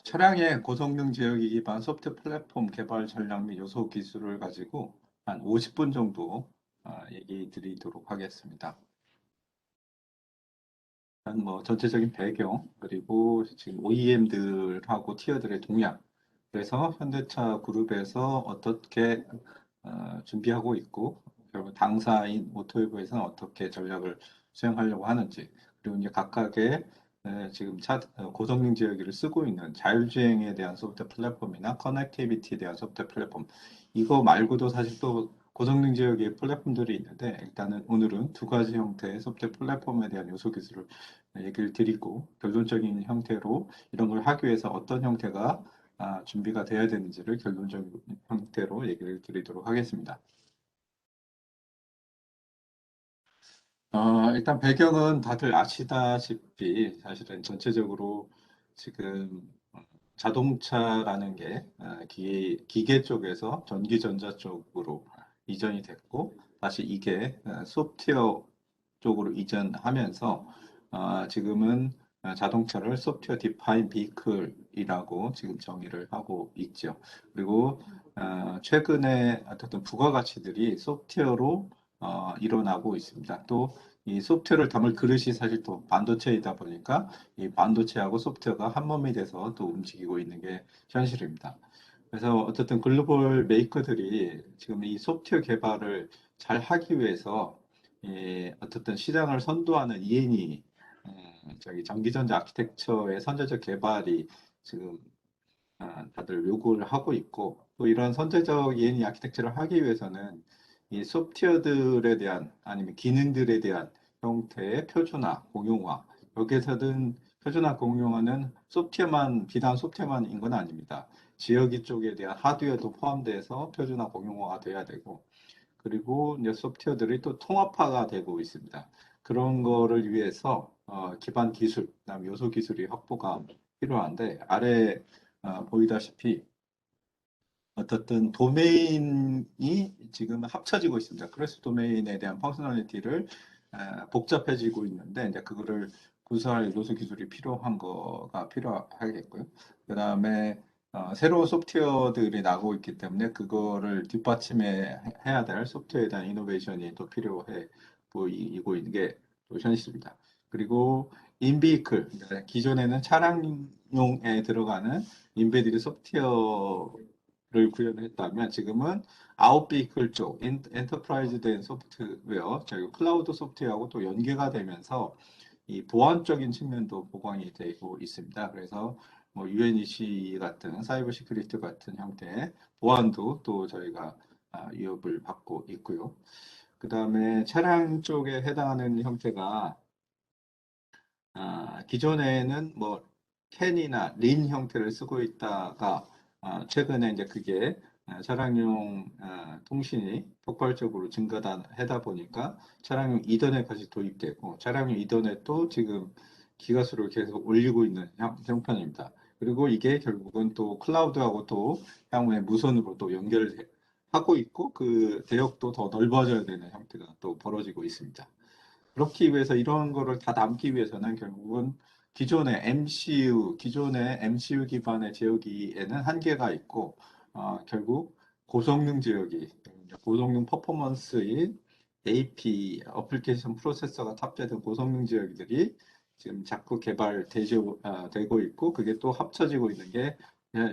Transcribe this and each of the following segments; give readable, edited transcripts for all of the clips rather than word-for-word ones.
차량의 고성능 제어기 기반 소프트 플랫폼 개발 전략 및 요소 기술을 가지고 한 50분 정도 얘기 드리도록 하겠습니다. 일단 뭐 전체적인 배경, 그리고 지금 OEM들하고 티어들의 동향, 그래서 현대차 그룹에서 어떻게 준비하고 있고, 결국 당사인 오토웨브에서는 어떻게 전략을 수행하려고 하는지, 그리고 이제 각각의 지금 고성능 제어기를 쓰고 있는 자율주행에 대한 소프트 플랫폼이나 커넥티비티에 대한 소프트 플랫폼, 이거 말고도 사실 또 고성능 제어기의 플랫폼들이 있는데, 일단은 오늘은 두 가지 형태의 소프트 플랫폼에 대한 요소 기술을 얘기를 드리고, 결론적인 형태로 이런 걸 하기 위해서 어떤 형태가 준비가 돼야 되는지를 결론적인 형태로 얘기를 드리도록 하겠습니다. 일단 배경은 다들 아시다시피 사실은 전체적으로 지금 자동차라는 게 기계 쪽에서 전기전자 쪽으로 이전이 됐고, 다시 이게 소프트웨어 쪽으로 이전하면서 지금은 자동차를 소프트웨어 디파인 비클이라고 지금 정의를 하고 있죠. 그리고 최근에 어떤 부가가치들이 소프트웨어로 일어나고 있습니다. 또 이 소프트웨어를 담을 그릇이 사실 또 반도체이다 보니까 이 반도체하고 소프트웨어가 한 몸이 돼서 또 움직이고 있는 게 현실입니다. 그래서 어쨌든 글로벌 메이커들이 지금 이 소프트웨어 개발을 잘 하기 위해서 어쨌든 시장을 선도하는 EN이 저기 전기전자 아키텍처의 선제적 개발이 지금 다들 요구를 하고 있고, 또 이런 선제적 EN이 아키텍처를 하기 위해서는 이 소프트웨어들에 대한 아니면 기능들에 대한 형태의 표준화, 공용화, 여기에서는 표준화, 공용화는 비단 소프트웨어만인 건 아닙니다. 지역이 쪽에 대한 하드웨어도 포함돼서 표준화, 공용화가 돼야 되고, 그리고 이제 소프트웨어들이 또 통합화가 되고 있습니다. 그런 거를 위해서 기반 기술, 그다음 요소 기술이 확보가 필요한데, 아래 보이다시피 어떻든 도메인이 지금 합쳐지고 있습니다. 크로스 도메인에 대한 펑셔널리티를 복잡해지고 있는데, 이제 그거를 구사할 요소 기술이 필요한 거가 필요하겠고요. 그 다음에 새로운 소프트웨어들이 나오고 있기 때문에 그거를 뒷받침해야 될 소프트웨어에 대한 이노베이션이 또 필요해 보이고 있는 게 또 현실입니다. 그리고 인비클, 기존에는 차량용에 들어가는 인베디드 소프트웨어를 구현했다면 지금은 아웃비클 쪽, 엔터프라이즈 된 소프트웨어, 저희 클라우드 소프트웨어하고 또 연계가 되면서 이 보안적인 측면도 보강이 되고 있습니다. 그래서 뭐 UNEC 같은 사이버 시큐리티 같은 형태의 보안도 또 저희가 위협을 받고 있고요. 그 다음에 차량 쪽에 해당하는 형태가 기존에는 뭐 캔이나 린 형태를 쓰고 있다가 최근에 이제 그게 차량용 통신이 폭발적으로 증가하다 보니까 차량용 이더넷까지 도입되고 차량용 이더넷도 지금 기가수를 계속 올리고 있는 형편입니다. 그리고 이게 결국은 또 클라우드하고 또 향후에 무선으로 또 연결하고 있고 그 대역도 더 넓어져야 되는 형태가 또 벌어지고 있습니다. 그렇기 위해서 이런 거를 다 담기 위해서는 결국은 기존의 MCU 기반의 제어기에는 한계가 있고, 결국 고성능 제어기, 고성능 퍼포먼스인 AP, 어플리케이션 프로세서가 탑재된 고성능 제어기들이 지금 자꾸 되고 있고, 그게 또 합쳐지고 있는 게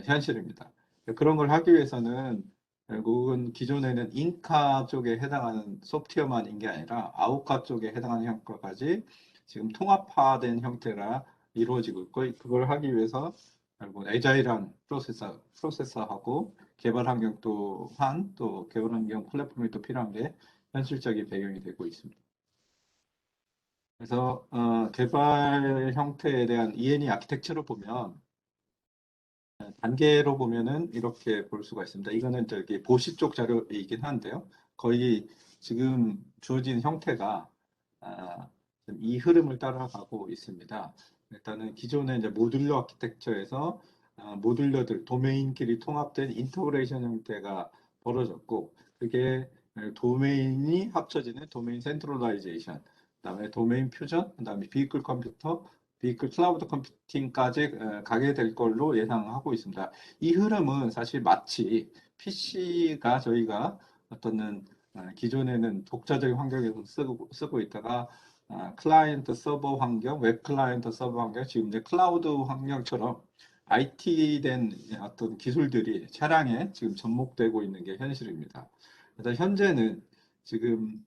현실입니다. 그런 걸 하기 위해서는 결국은 기존에는 인카 쪽에 해당하는 소프트웨어만인 게 아니라 아우카 쪽에 해당하는 형태까지 지금 통합화된 형태가 이루어지고 있고, 그걸 하기 위해서 결국 애자일한 프로세서하고 개발 환경 또한 또 개발 환경 플랫폼이 또 필요한 게 현실적인 배경이 되고 있습니다. 그래서 개발 형태에 대한 ENE 아키텍처를 보면 단계로 보면은 이렇게 볼 수가 있습니다. 이거는 저기 보시 쪽 자료이긴 한데요. 거의 지금 주어진 형태가 아, 이 흐름을 따라가고 있습니다. 일단은 기존의 이제 모듈러 아키텍처에서 모듈러들 도메인끼리 통합된 인터그레이션 형태가 벌어졌고, 그게 도메인이 합쳐지는 도메인 센트럴라이제이션, 그다음에 도메인 퓨전, 그다음에 비클 컴퓨터, 비클 클라우드 컴퓨팅까지 가게 될 걸로 예상하고 있습니다. 이 흐름은 사실 마치 PC가 저희가 어떤 기존에는 독자적인 환경에서 쓰고 있다가 클라이언트 서버 환경, 웹 클라이언트 서버 환경, 지금 이제 클라우드 환경처럼 IT-된 어떤 기술들이 차량에 지금 접목되고 있는 게 현실입니다. 그래서 현재는 지금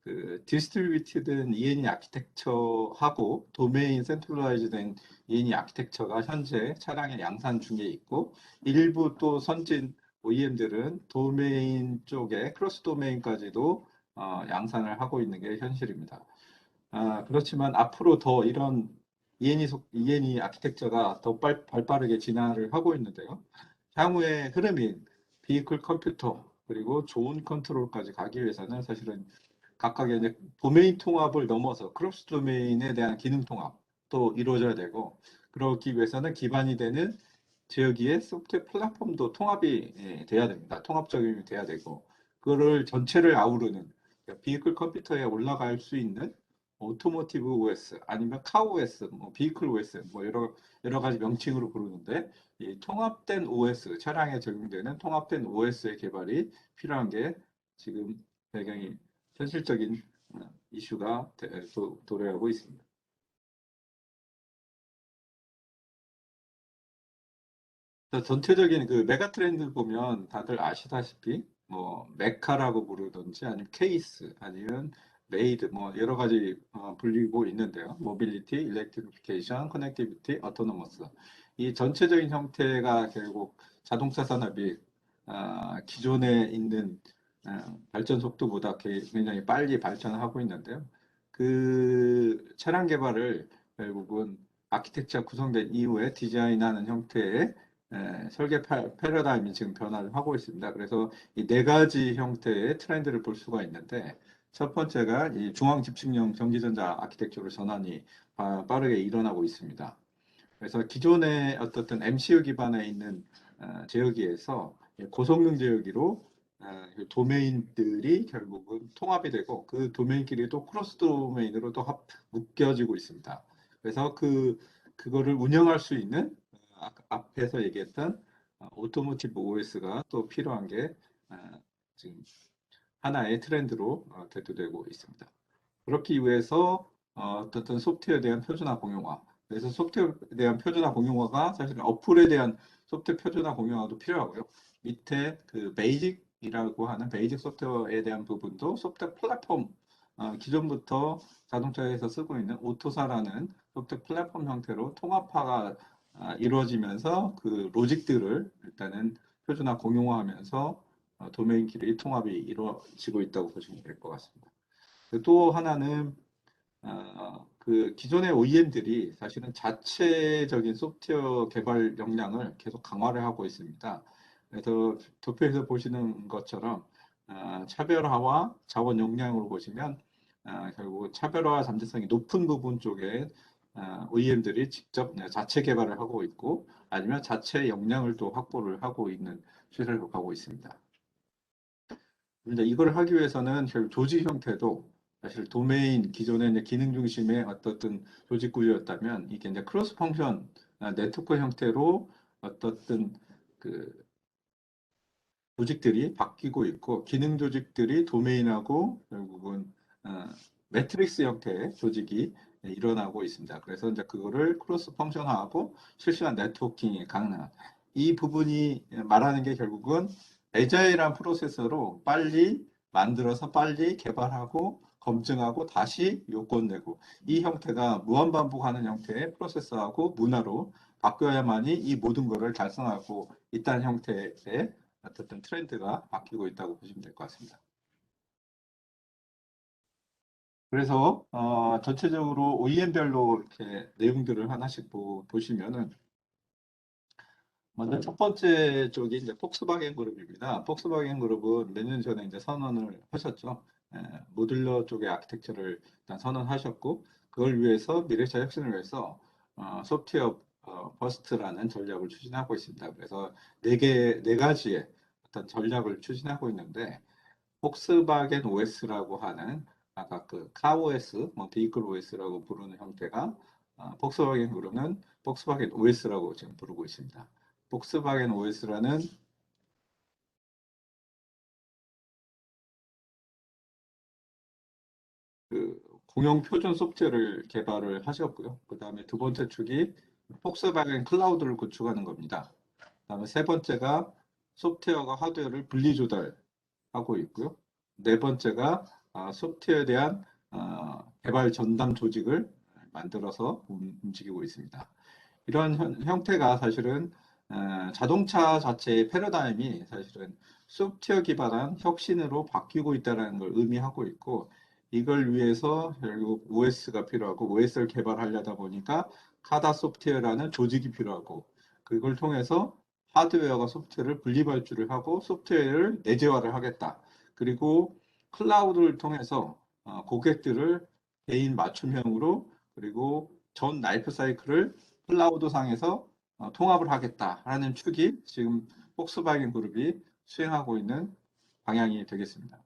그 디스트리뷰티드 E&E 아키텍처하고 도메인 센트럴라이즈된 E&E 아키텍처가 현재 차량에 양산 중에 있고 일부 또 선진 OEM들은 도메인 쪽에 크로스 도메인까지도 양산을 하고 있는 게 현실입니다. 그렇지만 앞으로 더 이런 E&E 아키텍처가 더 발빠르게 진화를 하고 있는데요. 향후의 흐름인 비이클 컴퓨터 그리고 좋은 컨트롤까지 가기 위해서는 사실은 각각의 이제 도메인 통합을 넘어서 크로스 도메인에 대한 기능 통합도 이루어져야 되고 그러기 위해서는 기반이 되는 지역의 소프트웨어 플랫폼도 통합이 돼야 됩니다. 통합 적용이 돼야 되고 그거를 전체를 아우르는 비이클 컴퓨터에 올라갈 수 있는 오토모티브 OS 아니면 카 OS, 뭐 비이클 OS 뭐 여러 가지 명칭으로 부르는데 이 통합된 OS 차량에 적용되는 통합된 OS의 개발이 필요한 게 지금 배경이 현실적인 이슈가 도래하고 있습니다. 전체적인 그 메가 트렌드 보면 다들 아시다시피 뭐 메카라고 부르든지 아니면 케이스 아니면 메이드 뭐 여러 가지 불리고 있는데요. 모빌리티, 일렉트리피케이션, 커넥티비티, 어토노머스 이 전체적인 형태가 결국 자동차 산업이 기존에 있는 발전 속도보다 굉장히 빨리 발전하고 있는데요. 그 차량 개발을 결국은 아키텍처 구성된 이후에 디자인하는 형태의 설계 패러다임이 지금 변화를 하고 있습니다. 그래서 이 네 가지 형태의 트렌드를 볼 수가 있는데 첫 번째가 이 중앙 집중형 전기전자 아키텍처로 전환이 빠르게 일어나고 있습니다. 그래서 기존의 어떤 MCU 기반에 있는 제어기에서 고성능 제어기로 도메인들이 결국은 통합이 되고 그 도메인끼리 또 크로스 도메인으로 또 묶여지고 있습니다. 그래서 그거를 운영할 수 있는 앞에서 얘기했던 오토모티브 OS가 또 필요한 게 지금 하나의 트렌드로 대두되고 있습니다. 그렇기 위해서 어떤 소프트웨어에 대한 표준화 공용화. 그래서 소프트웨어에 대한 표준화 공용화가 사실 어플에 대한 소프트웨어 표준화 공용화도 필요하고요. 밑에 그 베이직이라고 하는 베이직 소프트웨어에 대한 부분도 소프트웨어 플랫폼 기존부터 자동차에서 쓰고 있는 오토사라는 소프트웨어 플랫폼 형태로 통합화가 이루어지면서 그 로직들을 일단은 표준화 공용화하면서 도메인끼리 통합이 이루어지고 있다고 보시면 될 것 같습니다. 또 하나는 그 기존의 OEM들이 사실은 자체적인 소프트웨어 개발 역량을 계속 강화를 하고 있습니다. 그래서 도표에서 보시는 것처럼 차별화와 자원 역량으로 보시면 결국 차별화 잠재성이 높은 부분 쪽에 OEM들이 직접 자체 개발을 하고 있고 아니면 자체 역량을 또 확보를 하고 있는 추세를 가고 있습니다. 근데 이걸 하기 위해서는 결국 조직 형태도 사실 도메인 기존의 이제 기능 중심의 어떤 조직 구조였다면 이게 이제 크로스 펑션 네트워크 형태로 어떤 그 조직들이 바뀌고 있고 기능 조직들이 도메인하고 결국은 어, 매트릭스 형태의 조직이 일어나고 있습니다. 그래서 이제 그거를 크로스 펑션화하고 실시간 네트워킹이 가능한 이 부분이 말하는 게 결국은 애자일한 프로세서로 빨리 만들어서 빨리 개발하고 검증하고 다시 요건 내고 이 형태가 무한반복하는 형태의 프로세서하고 문화로 바뀌어야만이 이 모든 것을 달성하고 있다는 형태의 어떤 트렌드가 바뀌고 있다고 보시면 될 것 같습니다. 그래서 전체적으로 OEM별로 이렇게 내용들을 하나씩 보시면은 먼저 첫 번째 쪽이 이제 폭스바겐 그룹입니다. 폭스바겐 그룹은 몇 년 전에 이제 선언을 하셨죠. 모듈러 쪽의 아키텍처를 일단 선언하셨고 그걸 위해서 미래차 혁신을 위해서 소프트웨어 버스트라는 전략을 추진하고 있습니다. 그래서 네 가지의 어떤 전략을 추진하고 있는데 폭스바겐 OS라고 하는 아까 그 카OS, 뭐 비이클 OS라고 부르는 형태가 폭스바겐 그룹은 폭스바겐 OS라고 지금 부르고 있습니다. 폭스바겐 OS라는 그 공용 표준 소프트웨어를 개발을 하셨고요. 그 다음에 두 번째 축이 폭스바겐 클라우드를 구축하는 겁니다. 그 다음에 세 번째가 소프트웨어가 하드웨어를 분리 조달하고 있고요. 네 번째가 소프트웨어에 대한 개발 전담 조직을 만들어서 움직이고 있습니다. 이런 형태가 사실은 자동차 자체의 패러다임이 사실은 소프트웨어 기반한 혁신으로 바뀌고 있다는 걸 의미하고 있고, 이걸 위해서 결국 OS가 필요하고 OS를 개발하려다 보니까 카다 소프트웨어라는 조직이 필요하고, 그걸 통해서 하드웨어가 소프트웨어를 분리발주를 하고 소프트웨어를 내재화를 하겠다. 그리고 클라우드를 통해서 고객들을 개인 맞춤형으로, 그리고 전 라이프 사이클을 클라우드 상에서 통합을 하겠다라는 축이 지금 폭스바겐 그룹이 수행하고 있는 방향이 되겠습니다.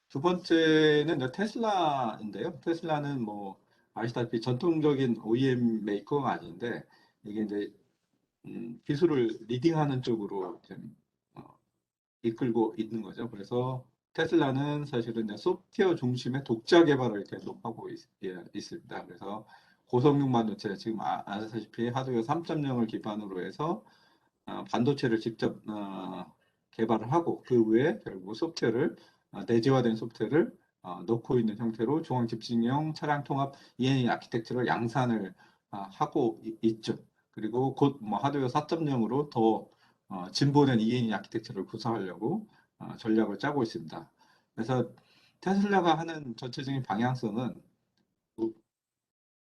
두 번째는 이제 테슬라인데요. 테슬라는 뭐 아시다시피 전통적인 OEM 메이커가 아닌데, 이게 이제 기술을 리딩하는 쪽으로 좀 이끌고 있는 거죠. 그래서 테슬라는 사실은 이제 소프트웨어 중심의 독자 개발을 계속하고 있습니다. 그래서 고성능 반도체, 지금 아시다시피 하드웨어 3.0을 기반으로 해서 반도체를 직접 개발을 하고, 그 외에 결국 소프트웨어를 내재화된 소프트웨어를 넣고 있는 형태로 중앙 집중형 차량 통합 ENE 아키텍처를 양산을 하고 있죠. 그리고 곧 뭐 하드웨어 4.0으로 더 진보된 ENE 아키텍처를 구사하려고 전략을 짜고 있습니다. 그래서 테슬라가 하는 전체적인 방향성은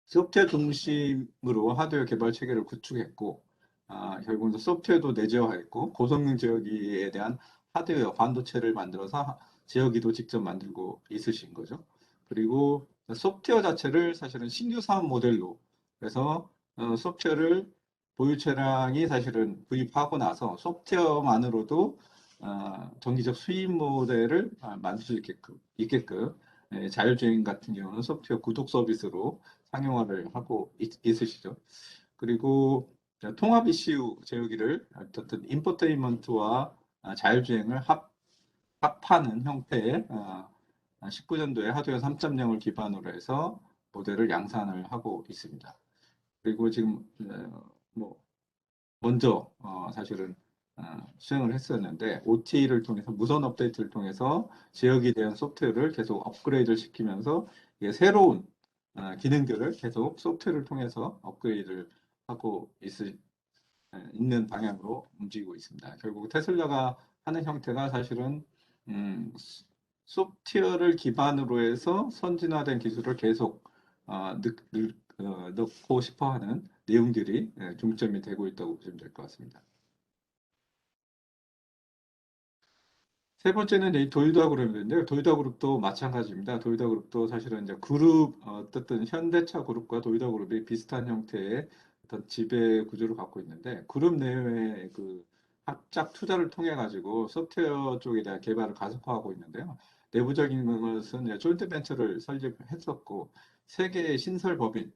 소프트웨어 중심으로 하드웨어 개발 체계를 구축했고, 결국은 소프트웨어도 내재화했고, 고성능 제어기에 대한 하드웨어 반도체를 만들어서 제어기도 직접 만들고 있으신 거죠. 그리고 소프트웨어 자체를 사실은 신규 사업 모델로, 그래서 소프트웨어를 보유 차량이 사실은 구입하고 나서 소프트웨어만으로도 정기적 수입 모델을 만들 수 있게끔 자율주행 같은 경우는 소프트웨어 구독 서비스로 상용화를 하고 있으시죠. 그리고 통합 이슈 제어기를 어떤 인포테인먼트와 자율주행을 합하는 형태의 19년도에 하드웨어 3.0을 기반으로 해서 모델을 양산을 하고 있습니다. 그리고 지금 뭐 먼저 사실은 수행을 했었는데, OT를 통해서 무선 업데이트를 통해서 지역에 대한 소프트웨어를 계속 업그레이드를 시키면서 이게 새로운 기능들을 계속 소프트웨어를 통해서 업그레이드를 하고 있는 방향으로 움직이고 있습니다. 결국 테슬라가 하는 형태가 사실은 음, 소프트웨어를 기반으로 해서 선진화된 기술을 계속 넣고 싶어 하는 내용들이 중점이 되고 있다고 보시면 될 것 같습니다. 세 번째는 이 도요타 그룹인데요. 도요타 그룹도 마찬가지입니다. 도요타 그룹도 사실은 이제 그룹, 어떻든 현대차 그룹과 도요타 그룹이 비슷한 형태의 어떤 지배 구조를 갖고 있는데, 그룹 내외의 그 합작 투자를 통해 가지고 소프트웨어 쪽에 대한 개발을 가속화하고 있는데요. 내부적인 것은 이제 조인트 벤처를 설립했었고, 세계의 신설 법인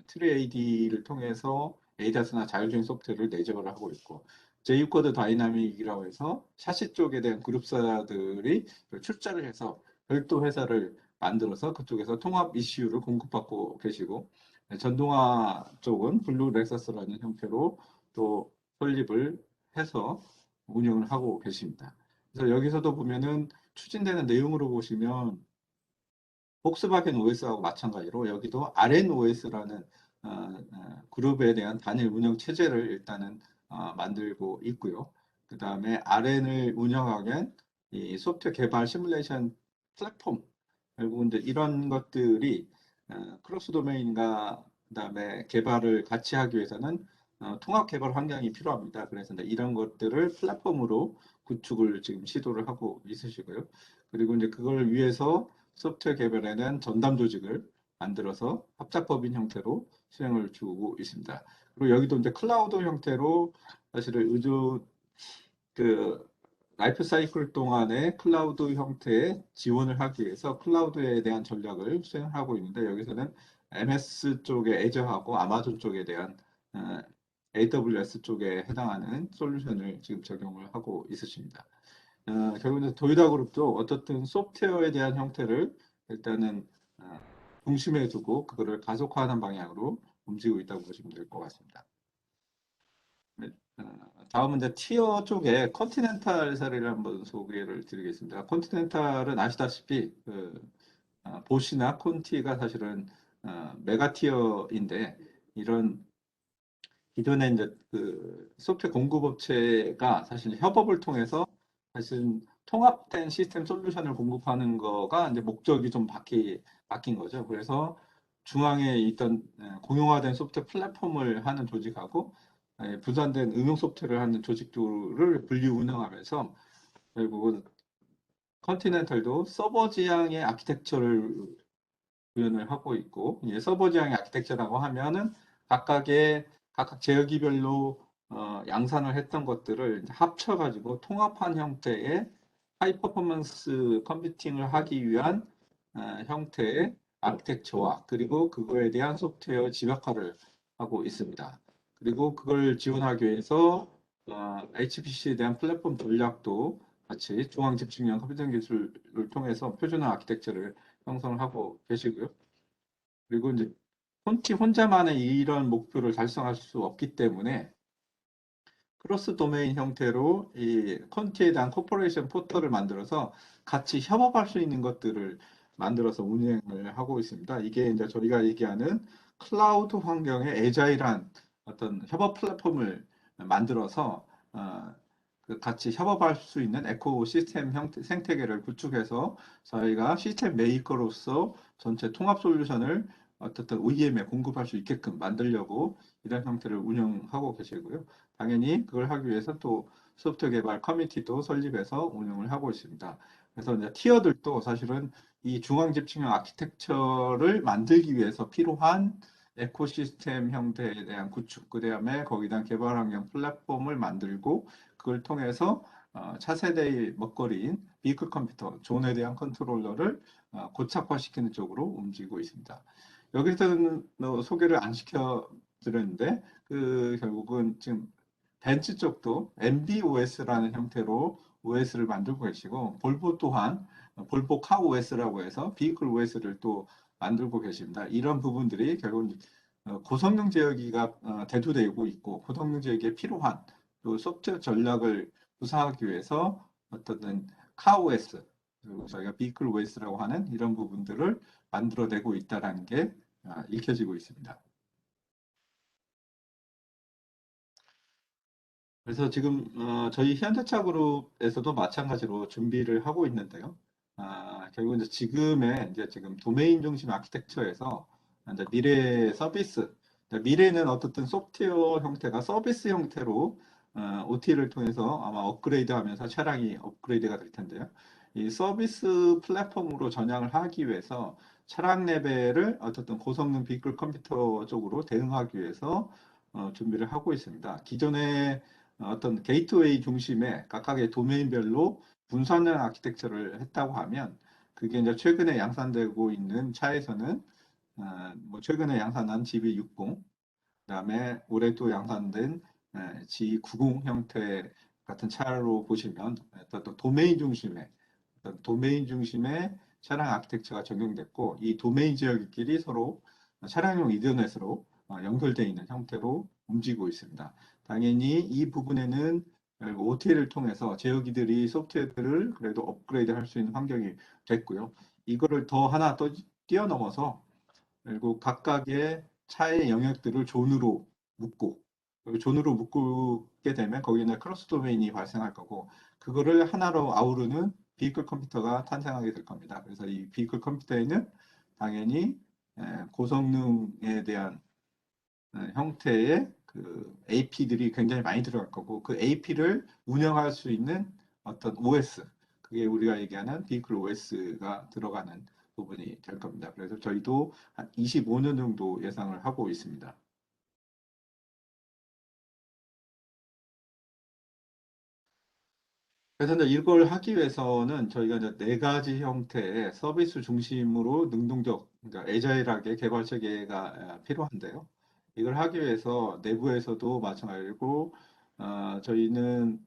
트리에이디를 통해서 에이다스나 자율주행 소프트웨어를 내재화를 하고 있고, 제이코드 다이나믹이라고 해서 샤시 쪽에 대한 그룹사들이 출자를 해서 별도 회사를 만들어서 그쪽에서 통합 이슈를 공급받고 계시고, 전동화 쪽은 블루 렉서스라는 형태로 또 설립을 해서 운영을 하고 계십니다. 그래서 여기서도 보면은 추진되는 내용으로 보시면 폭스바겐 OS하고 마찬가지로 여기도 RNOS라는 그룹에 대한 단일 운영 체제를 일단은 만들고 있고요. 그 다음에 RN을 운영하기 위한 이 소프트웨어 개발 시뮬레이션 플랫폼, 결국은 이제 이런 것들이 크로스 도메인과 그다음에 개발을 같이 하기 위해서는 통합 개발 환경이 필요합니다. 그래서 이제 이런 것들을 플랫폼으로 구축을 지금 시도를 하고 있으시고요. 그리고 이제 그걸 위해서 소프트웨어 개발에는 전담 조직을 만들어서 합작법인 형태로 수행을 주고 있습니다. 그리고 여기도 이제 클라우드 형태로 사실은 그 라이프 사이클 동안에 클라우드 형태의 지원을 하기 위해서 클라우드에 대한 전략을 수행하고 있는데 여기서는 MS 쪽의 애저하고 아마존 쪽에 대한 어, AWS 쪽에 해당하는 솔루션을 지금 적용을 하고 있으십니다. 결국은 도요타 그룹도 어떻든 소프트웨어에 대한 형태를 일단은 어, 중심에 두고 그거를 가속화하는 방향으로 움직이고 있다고 보시면 될 것 같습니다. 네, 다음은 이제 티어 쪽에 컨티넨탈 사례를 한번 소개를 드리겠습니다. 컨티넨탈은 아시다시피 보시나 콘티가 사실은 메가 티어인데 이런 기존에 이제 그 소프트웨어 공급업체가 사실 협업을 통해서 사실 통합된 시스템 솔루션을 공급하는 거가 이제 목적이 좀 바뀐 거죠. 그래서 중앙에 있던 공용화된 소프트웨어 플랫폼을 하는 조직하고 분산된 응용 소프트웨어를 하는 조직들을 분리 운영하면서 결국은 컨티넨탈도 서버 지향의 아키텍처를 구현을 하고 있고 이제 서버 지향의 아키텍처라고 하면은 각각 제어기별로 양산을 했던 것들을 이제 합쳐가지고 통합한 형태의 하이 퍼포먼스 컴퓨팅을 하기 위한 형태의 아키텍처와 그리고 그거에 대한 소프트웨어 집약화를 하고 있습니다. 그리고 그걸 지원하기 위해서 HPC에 대한 플랫폼 전략도 같이 중앙 집중형 컴퓨팅 기술을 통해서 표준화 아키텍처를 형성을 하고 계시고요. 그리고 이제 폰티 혼자만의 이런 목표를 달성할 수 없기 때문에 크로스 도메인 형태로 이 콘티에 대한 코퍼레이션 포털을 만들어서 같이 협업할 수 있는 것들을 만들어서 운영을 하고 있습니다. 이게 이제 저희가 얘기하는 클라우드 환경의 애자일한 어떤 협업 플랫폼을 만들어서 그 같이 협업할 수 있는 에코 시스템 형태, 생태계를 구축해서 저희가 시스템 메이커로서 전체 통합 솔루션을 어떻든 OEM에 공급할 수 있게끔 만들려고 이런 형태를 운영하고 계시고요. 당연히 그걸 하기 위해서 또 소프트웨어 개발 커뮤니티도 설립해서 운영을 하고 있습니다. 그래서 이제 티어들도 사실은 이 중앙 집중형 아키텍처를 만들기 위해서 필요한 에코시스템 형태에 대한 구축, 그 다음에 거기다 개발 환경 플랫폼을 만들고 그걸 통해서 차세대의 먹거리인 비클 컴퓨터, 존에 대한 컨트롤러를 고착화시키는 쪽으로 움직이고 있습니다. 여기서는 소개를 안 시켜드렸는데 그 결국은 지금 벤츠 쪽도 MBOS라는 형태로 OS를 만들고 계시고 볼보 또한 볼보 카 OS라고 해서 비클 OS를 또 만들고 계십니다. 이런 부분들이 결국 고성능 제어기가 대두되고 있고 고성능 제어기에 필요한 또 소프트웨어 전략을 구사하기 위해서 어떤 카 OS 그리고 저희가 비클 OS라고 하는 이런 부분들을 만들어내고 있다는 게 읽혀지고 있습니다. 그래서 지금 저희 현대차 그룹에서도 마찬가지로 준비를 하고 있는데요. 결국 이제 지금의 이제 지금 도메인 중심 아키텍처에서 이제 미래 서비스, 미래는 어떻든 소프트웨어 형태가 서비스 형태로 OT를 통해서 아마 업그레이드하면서 차량이 업그레이드가 될 텐데요. 이 서비스 플랫폼으로 전향을 하기 위해서 차량 레벨을 어떻든 고성능 비클 컴퓨터 쪽으로 대응하기 위해서 준비를 하고 있습니다. 기존에 어떤 게이트웨이 중심의 각각의 도메인별로 분산형 아키텍처를 했다고 하면 그게 이제 최근에 양산되고 있는 차에서는 뭐 최근에 양산한 GB60, 그다음에 올해 또 양산된 G90 형태 같은 차로 보시면 어떤 도메인 중심의 차량 아키텍처가 적용됐고 이 도메인 지역끼리 서로 차량용 이더넷으로 연결되어 있는 형태로 움직이고 있습니다. 당연히 이 부분에는 OTA를 통해서 제어기들이 소프트웨어들을 그래도 업그레이드 할 수 있는 환경이 됐고요. 이거를 더 하나 또 뛰어넘어서 그리고 각각의 차의 영역들을 존으로 묶고 그리고 존으로 묶게 되면 거기는 크로스 도메인이 발생할 거고 그거를 하나로 아우르는 비클 컴퓨터가 탄생하게 될 겁니다. 그래서 이 비클 컴퓨터에는 당연히 고성능에 대한 형태의 그 AP들이 굉장히 많이 들어갈 거고 그 AP를 운영할 수 있는 어떤 OS 그게 우리가 얘기하는 비클 OS가 들어가는 부분이 될 겁니다. 그래서 저희도 한 25년 정도 예상을 하고 있습니다. 그래서 이제 이걸 하기 위해서는 저희가 이제 네 가지 형태의 서비스 중심으로 능동적, 그러니까 애자일하게 개발 체계가 필요한데요. 이걸 하기 위해서 내부에서도 마찬가지고, 저희는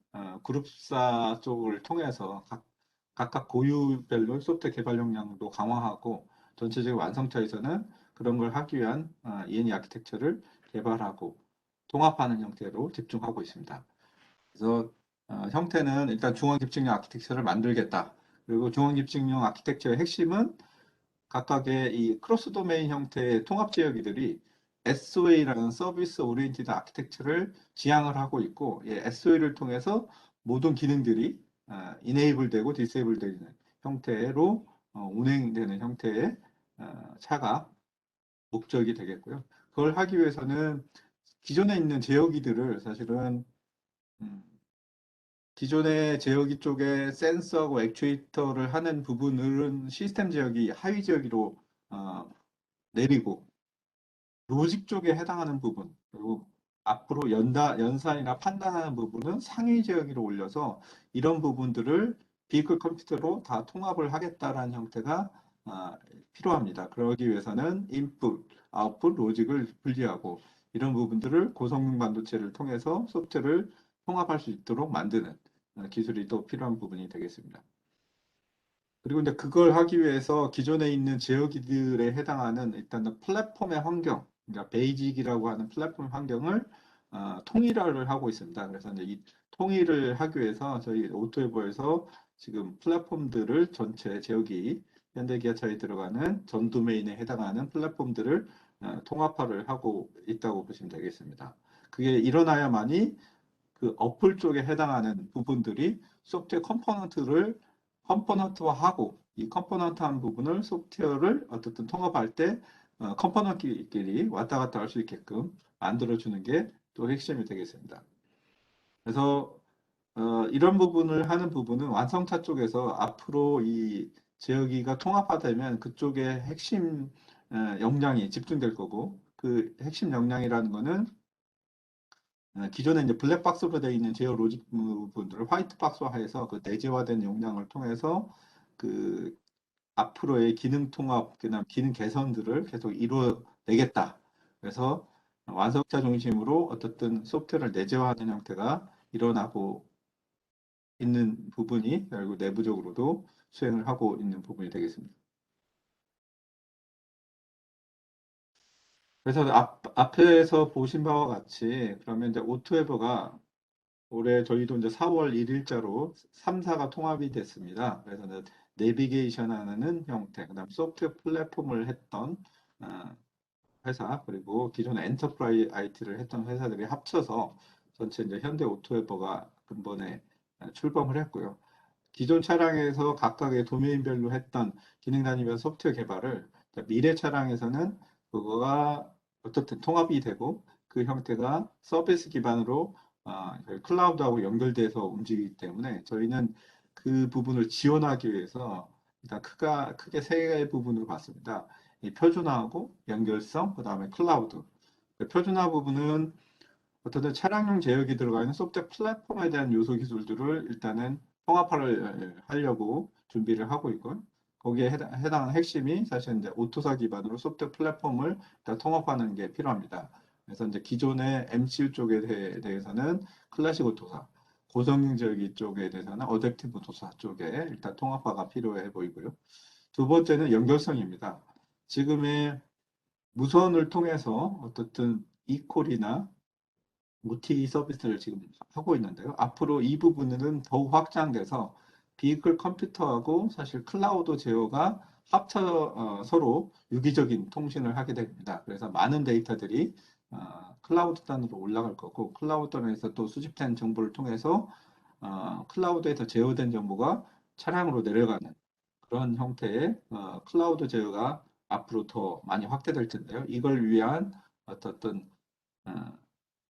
그룹사 쪽을 통해서 각각 고유별로 소프트웨어 개발 역량도 강화하고, 전체적인 완성차에서는 그런 걸 하기 위한 E&E 아키텍처를 개발하고 통합하는 형태로 집중하고 있습니다. 그래서 형태는 일단 중앙 집중형 아키텍처를 만들겠다. 그리고 중앙 집중형 아키텍처의 핵심은 각각의 이 크로스 도메인 형태의 통합 지역이들이 SOA라는 서비스 오리엔티드 아키텍처를 지향을 하고 있고, 예, SOA를 통해서 모든 기능들이 이네이블 되고 디세이블 되는 형태로 운행되는 형태의 차가 목적이 되겠고요. 그걸 하기 위해서는 기존에 있는 제어기들을 사실은 음, 기존의 제어기 쪽에 센서하고 액추에이터를 하는 부분은 시스템 제어기, 하위 제어기로 어, 내리고 로직 쪽에 해당하는 부분, 그리고 앞으로 연산이나 판단하는 부분은 상위 제어기로 올려서 이런 부분들을 비클 컴퓨터로 다 통합을 하겠다라는 형태가 필요합니다. 그러기 위해서는 인풋, 아웃풋, 로직을 분리하고 이런 부분들을 고성능 반도체를 통해서 소프트웨어를 통합할 수 있도록 만드는 기술이 또 필요한 부분이 되겠습니다. 그리고 이제 그걸 하기 위해서 기존에 있는 제어기들에 해당하는 일단 플랫폼의 환경, 그러니까 베이직이라고 하는 플랫폼 환경을 통일화를 하고 있습니다. 그래서 이제 이 통일을 하기 위해서 저희 오토에버에서 지금 플랫폼들을 전체 제어기, 현대기아차에 들어가는 전 도메인에 해당하는 플랫폼들을 통합화를 하고 있다고 보시면 되겠습니다. 그게 일어나야만이 그 어플 쪽에 해당하는 부분들이 소프트웨어 컴포넌트화하고 이 컴포넌트한 부분을 소프트웨어를 어떻든 통합할 때 컴포넌트끼리 왔다 갔다 할 수 있게끔 만들어주는 게 또 핵심이 되겠습니다. 그래서 이런 부분을 하는 부분은 완성차 쪽에서 앞으로 이 제어기가 통합화되면 그쪽에 핵심 역량이 집중될 거고 그 핵심 역량이라는 거는 기존에 이제 블랙박스로 되어 있는 제어 로직 부분들을 화이트박스화해서 그 내재화된 역량을 통해서 그 앞으로의 기능 통합, 그다음 기능 개선들을 계속 이루어내겠다. 그래서 완성차 중심으로 어떻든 소프트웨어를 내재화하는 형태가 일어나고 있는 부분이 결국 내부적으로도 수행을 하고 있는 부분이 되겠습니다. 그래서 앞에서 보신 바와 같이 그러면 이제 오토에버가 올해 저희도 이제 4월 1일자로 3사가 통합이 됐습니다. 그래서 이제 내비게이션 하는 형태, 그다음 소프트웨어 플랫폼을 했던 어, 회사, 그리고 기존에 엔터프라이 IT를 했던 회사들이 합쳐서 전체 이제 현대 오토웨버가 근본에 출범을 했고요. 기존 차량에서 각각의 도메인별로 했던 기능 단위별 소프트웨어 개발을 미래 차량에서는 그거가 어떻든 통합이 되고 그 형태가 서비스 기반으로 저희 클라우드하고 연결돼서 움직이기 때문에 저희는 그 부분을 지원하기 위해서 일단 크게 세 개의 부분으로 봤습니다. 이 표준화하고 연결성, 그 다음에 클라우드. 그 표준화 부분은 어쨌든 차량용 제어기 들어가 있는 소프트웨어 플랫폼에 대한 요소 기술들을 일단은 통합화를 하려고 준비를 하고 있고요. 거기에 해당하는 핵심이 사실 이제 오토사 기반으로 소프트웨어 플랫폼을 일단 통합하는 게 필요합니다. 그래서 이제 기존의 MCU 쪽에 대해서는 클래식 오토사, 고성능 제어기 쪽에 대해서는 어댑티브 오토사 쪽에 일단 통합화가 필요해 보이고요. 두 번째는 연결성입니다. 지금의 무선을 통해서 어떻든 이콜이나 OT 서비스를 지금 하고 있는데요. 앞으로 이 부분은 더욱 확장돼서 비클 컴퓨터하고 사실 클라우드 제어가 합쳐 서로 유기적인 통신을 하게 됩니다. 그래서 많은 데이터들이 클라우드 단으로 올라갈 거고 클라우드 단에서 또 수집된 정보를 통해서 클라우드에서 제어된 정보가 차량으로 내려가는 그런 형태의 클라우드 제어가 앞으로 더 많이 확대될 텐데요. 이걸 위한 어떤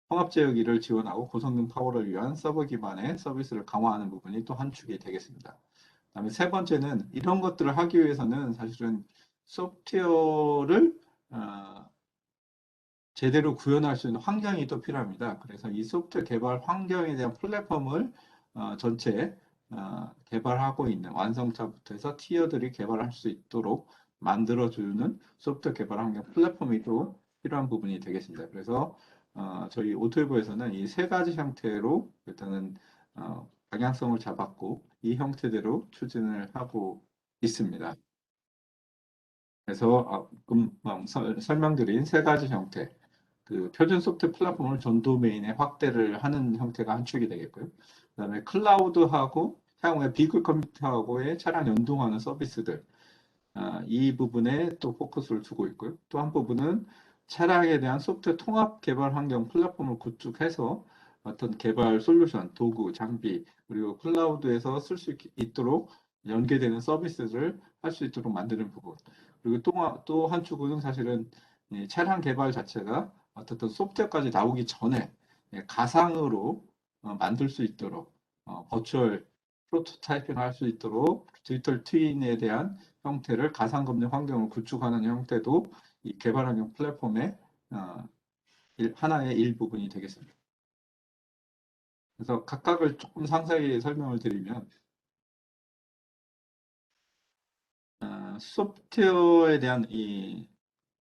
통합 제어기를 지원하고 고성능 파워를 위한 서버 기반의 서비스를 강화하는 부분이 또 한 축이 되겠습니다. 그다음에 세 번째는 이런 것들을 하기 위해서는 사실은 소프트웨어를 제대로 구현할 수 있는 환경이 또 필요합니다. 그래서 이 소프트웨어 개발 환경에 대한 플랫폼을 전체 개발하고 있는 완성차부터 해서 티어들이 개발할 수 있도록 만들어주는 소프트웨어 개발 환경 플랫폼이 또 필요한 부분이 되겠습니다. 그래서 저희 오토웨버에서는 이 세 가지 형태로 일단은 방향성을 잡았고 이 형태대로 추진을 하고 있습니다. 그래서 금방 설명드린 세 가지 형태, 그 표준 소프트 플랫폼을 전 도메인에 확대를 하는 형태가 한 축이 되겠고요. 그다음에 클라우드하고 향후에 비글 컴퓨터하고의 차량 연동하는 서비스들, 이 부분에 또 포커스를 두고 있고요. 또 한 부분은 차량에 대한 소프트웨어 통합 개발 환경 플랫폼을 구축해서 어떤 개발 솔루션, 도구, 장비, 그리고 클라우드에서 쓸 수 있도록 연계되는 서비스를 할 수 있도록 만드는 부분. 그리고 또 한 축은 사실은 이 차량 개발 자체가 어떤 소프트웨어까지 나오기 전에 가상으로 만들 수 있도록 버추얼 프로토타이핑 할 수 있도록 디지털 트윈에 대한 형태를 가상검증 환경을 구축하는 형태도 이 개발 환경 플랫폼의 어, 하나의 일부분이 되겠습니다. 그래서 각각을 조금 상세히 설명을 드리면 소프트웨어에 대한 이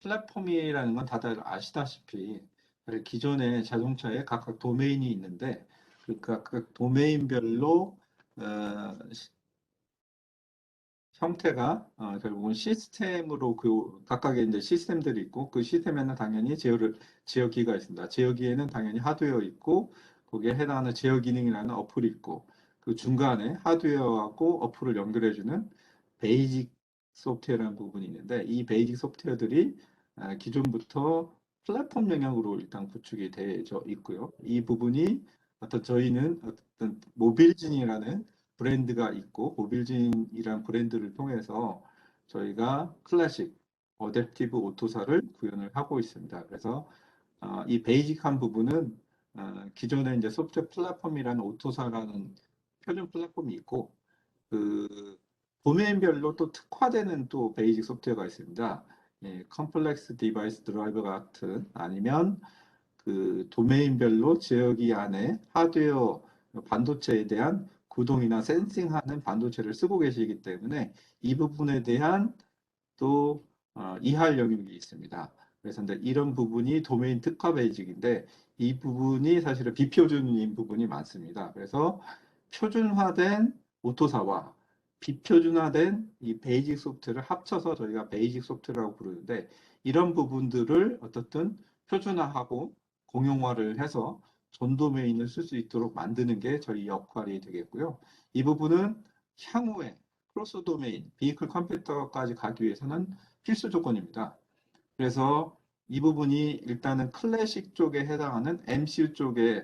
플랫폼이라는 건 다들 아시다시피 기존의 자동차에 각각 도메인이 있는데 그 각각 도메인별로 형태가 결국은 시스템으로 그 각각의 이제 시스템들이 있고 그 시스템에는 당연히 제어기가 있습니다. 제어기에는 당연히 하드웨어 있고 거기에 해당하는 제어 기능이라는 어플이 있고 그 중간에 하드웨어하고 어플을 연결해주는 베이직 소프트웨어라는 부분이 있는데 이 베이직 소프트웨어들이 기존부터 플랫폼 영역으로 일단 구축이 되어 있고요. 이 부분이 저희는 어떤 모빌진이라는 브랜드가 있고 모빌진이란 브랜드를 통해서 저희가 클래식, 어댑티브 오토사를 구현을 하고 있습니다. 그래서 이 베이직한 부분은 기존에 이제 소프트웨어 플랫폼이라는 오토사라는 표준 플랫폼이 있고 그 도메인별로 또 특화되는 또 베이직 소프트웨어가 있습니다. 예, 컴플렉스 디바이스 드라이버 같은 아니면 그 도메인별로 지역이 안에 하드웨어 반도체에 대한 구동이나 센싱하는 반도체를 쓰고 계시기 때문에 이 부분에 대한 또 이할 영역이 있습니다. 그래서 이런 부분이 도메인 특화 베이직인데 이 부분이 사실은 비표준인 부분이 많습니다. 그래서 표준화된 오토사와 비표준화된 이 베이직 소프트를 합쳐서 저희가 베이직 소프트라고 부르는데 이런 부분들을 어떻든 표준화하고 공용화를 해서 전 도메인을 쓸 수 있도록 만드는 게 저희 역할이 되겠고요. 이 부분은 향후에 크로스 도메인, 비이클 컴퓨터까지 가기 위해서는 필수 조건입니다. 그래서 이 부분이 일단은 클래식 쪽에 해당하는 MCU 쪽에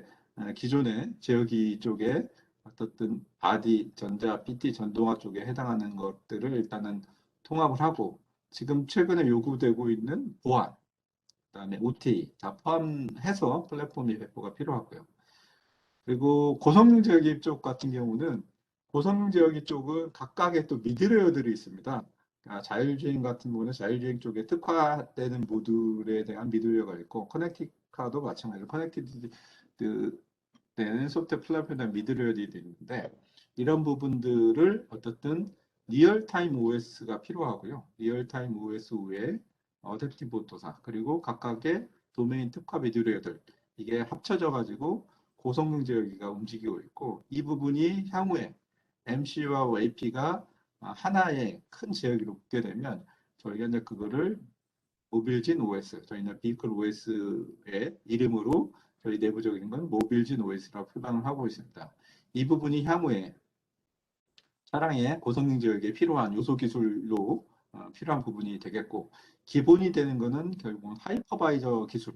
기존의 제어기 쪽에 어떻든 바디, 전자, PT, 전동화 쪽에 해당하는 것들을 일단은 통합을 하고 지금 최근에 요구되고 있는 보안, 그다음에 OTA 다 포함해서 플랫폼이 배포가 필요하고요. 그리고 고성능 제어기 쪽 같은 경우는 고성능 제어기 쪽은 각각의 또 미드레어들이 있습니다. 그러니까 자율주행 같은 경우는 자율주행 쪽에 특화되는 모듈에 대한 미드웨어가 있고 커넥티카도 마찬가지로 커넥티드 되는 소프트웨어 플랫폼에 대한 미드웨어들이 있는데 이런 부분들을 어떻든 리얼타임 OS가 필요하고요. 리얼타임 OS 외에 어댑티브 오토사 그리고 각각의 도메인 특화 미드웨어들 이게 합쳐져 가지고 고성능 제어기가 움직이고 있고 이 부분이 향후에 MC와 AP가 하나의 큰 제어기로 붙게 되면 저희가 이제 그거를 모빌진 OS, 저희는 비클 OS의 이름으로 저희 내부적인 건 모빌진 OS라고 표방을 하고 있습니다. 이 부분이 향후에 차량의 고성능 지역에 필요한 요소 기술로 필요한 부분이 되겠고 기본이 되는 것은 결국은 하이퍼바이저 기술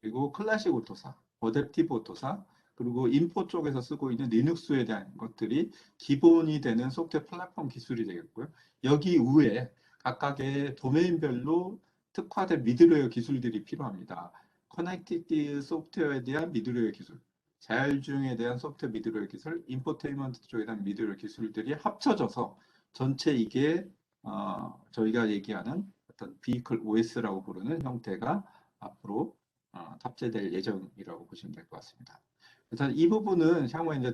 그리고 클래식 오토사, 어댑티브 오토사 그리고 인포 쪽에서 쓰고 있는 리눅스에 대한 것들이 기본이 되는 소프트웨어 플랫폼 기술이 되겠고요. 여기 위에 각각의 도메인별로 특화된 미드웨어 기술들이 필요합니다. 커넥티드 소프트웨어에 대한 미드웨어 기술, 자율주행에 대한 소프트웨어 미드웨어 기술, 인포테인먼트 쪽에 대한 미드웨어 기술들이 합쳐져서 전체 이게 저희가 얘기하는 어떤 비클 OS라고 부르는 형태가 앞으로 탑재될 예정이라고 보시면 될 것 같습니다. 그래서 이 부분은 향후에 이제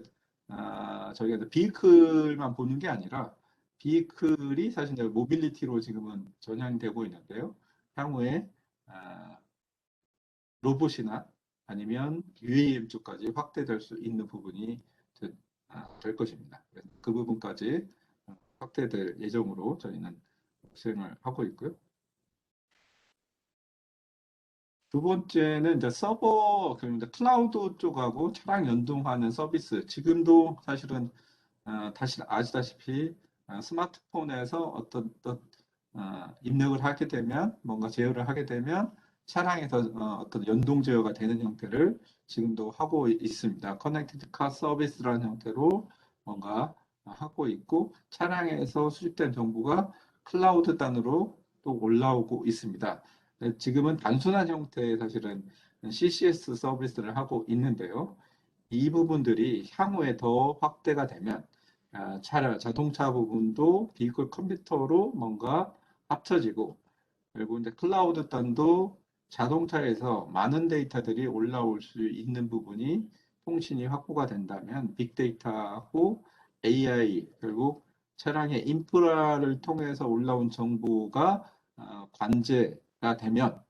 저희가 이제 비클만 보는 게 아니라 비클이 사실 이제 모빌리티로 지금은 전향되고 있는데요. 향후에 아, 로봇이나 아니면 UAM 쪽까지 확대될 수 있는 부분이 될 것입니다. 그 부분까지 확대될 예정으로 저희는 수행을 하고 있고요. 두 번째는 이제 서버, 그러니까 클라우드 쪽하고 차량 연동하는 서비스. 지금도 사실은 다시 아시다시피 스마트폰에서 어떤 입력을 하게 되면 뭔가 제어를 하게 되면 차량에서 어떤 연동 제어가 되는 형태를 지금도 하고 있습니다. 커넥티드 카 서비스라는 형태로 뭔가 하고 있고 차량에서 수집된 정보가 클라우드 단으로 또 올라오고 있습니다. 네, 지금은 단순한 형태의 사실은 CCS 서비스를 하고 있는데요. 이 부분들이 향후에 더 확대가 되면 자동차 부분도 비건 컴퓨터로 뭔가 합쳐지고 그리고 이제 클라우드端도 자동차에서 많은 데이터들이 올라올 수 있는 부분이 통신이 확보가 된다면 빅데이터하고 AI 결국 차량의 인프라를 통해서 올라온 정보가 관제가 되면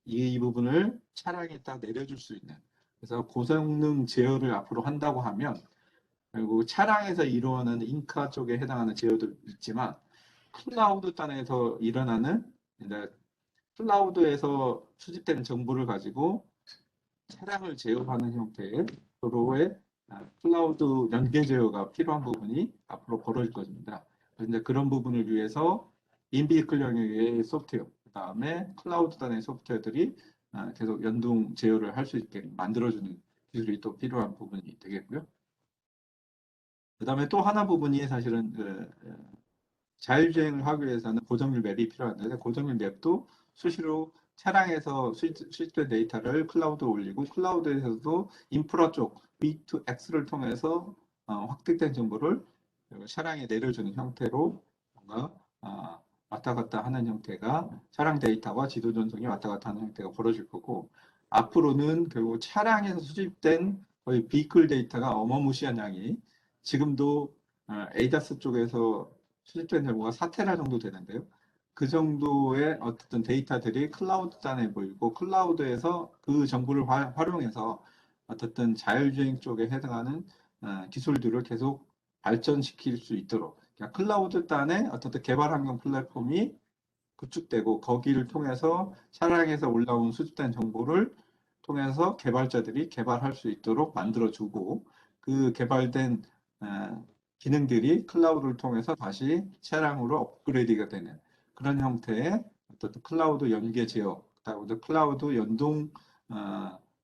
이 부분을 차량에 딱 내려줄 수 있는 그래서 고성능 제어를 앞으로 한다고 하면 그리고 차량에서 일어나는 인카 쪽에 해당하는 제어도 있지만 클라우드 단에서 일어나는 이제 클라우드에서 수집된 정보를 가지고 차량을 제어하는 형태의 도로의 클라우드 연계 제어가 필요한 부분이 앞으로 벌어질 것입니다. 그런데 그런 부분을 위해서 인비클 영역의 소프트웨어, 그 다음에 클라우드 단의 소프트웨어들이 계속 연동 제어를 할 수 있게 만들어주는 기술이 또 필요한 부분이 되겠고요. 그 다음에 또 하나 부분이 사실은 자율주행을 하기 위해서는 고정률 맵이 필요한데 고정률 맵도 수시로 차량에서 수집된 데이터를 클라우드에 올리고 클라우드에서도 인프라 쪽 V2X를 통해서 확대된 정보를 차량에 내려주는 형태로 뭔가 왔다 갔다 하는 형태가 차량 데이터와 지도 전송이 왔다 갔다 하는 형태가 벌어질 거고 앞으로는 결국 차량에서 수집된 거의 비클 데이터가 어마무시한 양이 지금도 에이다스 쪽에서 수집된 정보가 4테라 정도 되는데요. 그 정도의 어떤 데이터들이 클라우드 단에 보이고 클라우드에서 그 정보를 활용해서 어떤 자율주행 쪽에 해당하는 기술들을 계속 발전시킬 수 있도록 그러니까 클라우드 단에 어떤 개발 환경 플랫폼이 구축되고 거기를 통해서 차량에서 올라온 수집된 정보를 통해서 개발자들이 개발할 수 있도록 만들어주고 그 개발된 기능들이 클라우드를 통해서 다시 차량으로 업그레이드가 되는 그런 형태의 어떤 클라우드 연계 제어, 그다음에 클라우드 연동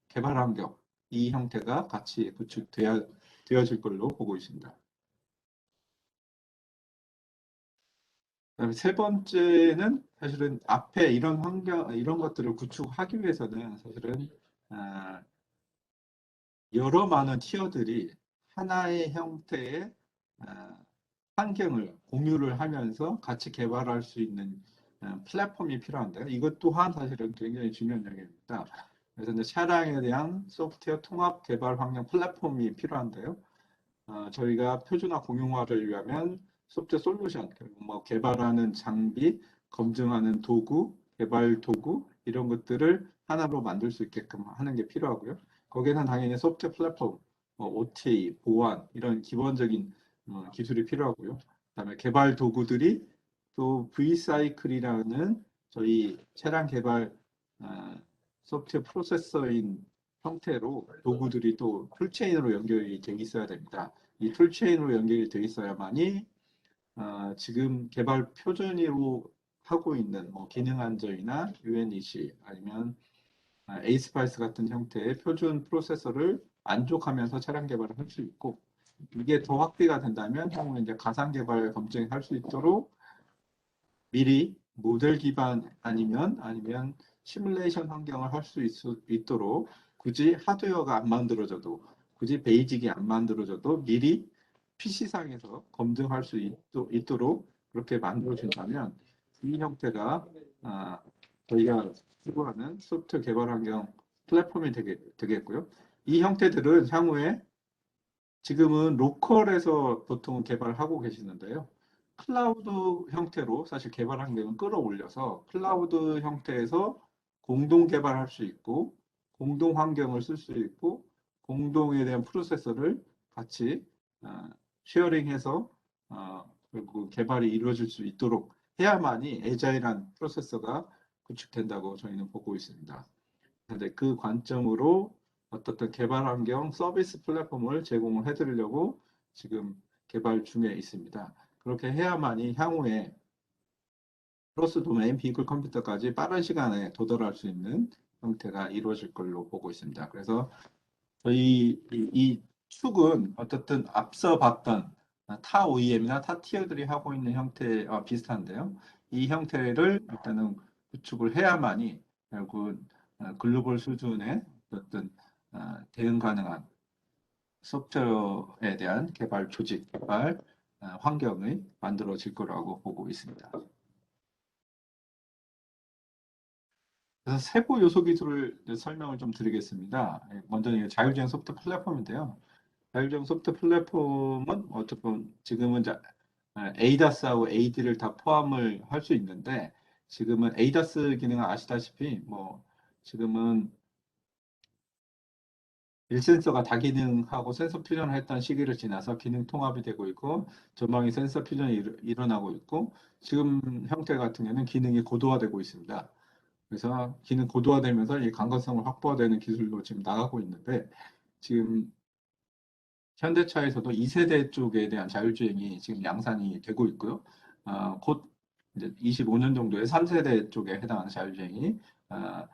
개발 환경 이 형태가 같이 구축되어질 걸로 보고 있습니다. 그다음에 세 번째는 사실은 앞에 이런 환경, 이런 것들을 구축하기 위해서는 사실은 아, 여러 많은 티어들이 하나의 형태의 아, 환경을 공유를 하면서 같이 개발할 수 있는 플랫폼이 필요한데요. 이것 또한 사실은 굉장히 중요한 영역입니다. 그래서 이제 차량에 대한 소프트웨어 통합 개발 환경 플랫폼이 필요한데요. 저희가 표준화 공용화를 위하면 소프트웨어 솔루션, 결국 뭐 개발하는 장비, 검증하는 도구, 개발 도구 이런 것들을 하나로 만들 수 있게끔 하는 게 필요하고요. 거기에는 당연히 소프트웨어 플랫폼, OTA, 보안 이런 기본적인 기술이 필요하고요. 그다음에 개발 도구들이 또 V사이클이라는 저희 차량 개발 어, 소프트웨어 프로세서인 형태로 도구들이 또 툴체인으로 연결이 돼 있어야 됩니다. 이 툴체인으로 연결이 돼 있어야만이 지금 개발 표준으로 하고 있는 뭐 기능 안정이나 UNEC 아니면 에이스파이스 같은 형태의 표준 프로세서를 만족하면서 차량 개발을 할 수 있고 이게 더 확대가 된다면 향후에 이제 가상 개발 검증할 수 있도록 미리 모델 기반 아니면 시뮬레이션 환경을 할 수 있도록 굳이 하드웨어가 안 만들어져도 굳이 베이직이 안 만들어져도 미리 PC상에서 검증할 수 있도록 그렇게 만들어준다면 이 형태가 아, 저희가 추구하는 소프트웨어 개발 환경 플랫폼이 되겠고요. 이 형태들은 향후에 지금은 로컬에서 보통 개발하고 계시는데요. 클라우드 형태로 사실 개발 환경을 끌어올려서 클라우드 형태에서 공동 개발할 수 있고, 공동 환경을 쓸 수 있고, 공동에 대한 프로세서를 같이 어, 쉐어링해서 결국 개발이 이루어질 수 있도록 해야만이 애자일한 프로세서가 구축된다고 저희는 보고 있습니다. 근데 그 관점으로 어떻든 개발 환경 서비스 플랫폼을 제공을 해드리려고 지금 개발 중에 있습니다. 그렇게 해야만이 향후에 크로스 도메인 비클 컴퓨터까지 빠른 시간에 도달할 수 있는 형태가 이루어질 걸로 보고 있습니다. 그래서 저희 이 축은 어쨌든 앞서 봤던 타 OEM이나 타 티어들이 하고 있는 형태와 비슷한데요. 이 형태를 일단은 구축을 해야만이 결국 글로벌 수준의 어떤 대응 가능한 소프트웨어에 대한 개발 조직, 개발 환경이 만들어질 거라고 보고 있습니다. 그래서 세부 요소 기술을 설명을 좀 드리겠습니다. 먼저 자율주행 소프트 플랫폼인데요. 자율주행 소프트 플랫폼은 어쨌든 지금은 ADAS하고 AD를 다 포함을 할 수 있는데 지금은 ADAS 기능은 아시다시피 뭐 지금은 1센서가 다기능하고 센서 퓨전을 했던 시기를 지나서 기능 통합이 되고 있고 전방위 센서 퓨전이 일어나고 있고 지금 형태 같은 경우는 기능이 고도화되고 있습니다. 그래서 기능 고도화되면서 이 간과성을 확보되는 기술로 지금 나가고 있는데 지금 현대차에서도 2세대 쪽에 대한 자율주행이 지금 양산이 되고 있고요. 곧 이제 25년 정도에 3세대 쪽에 해당하는 자율주행이 어,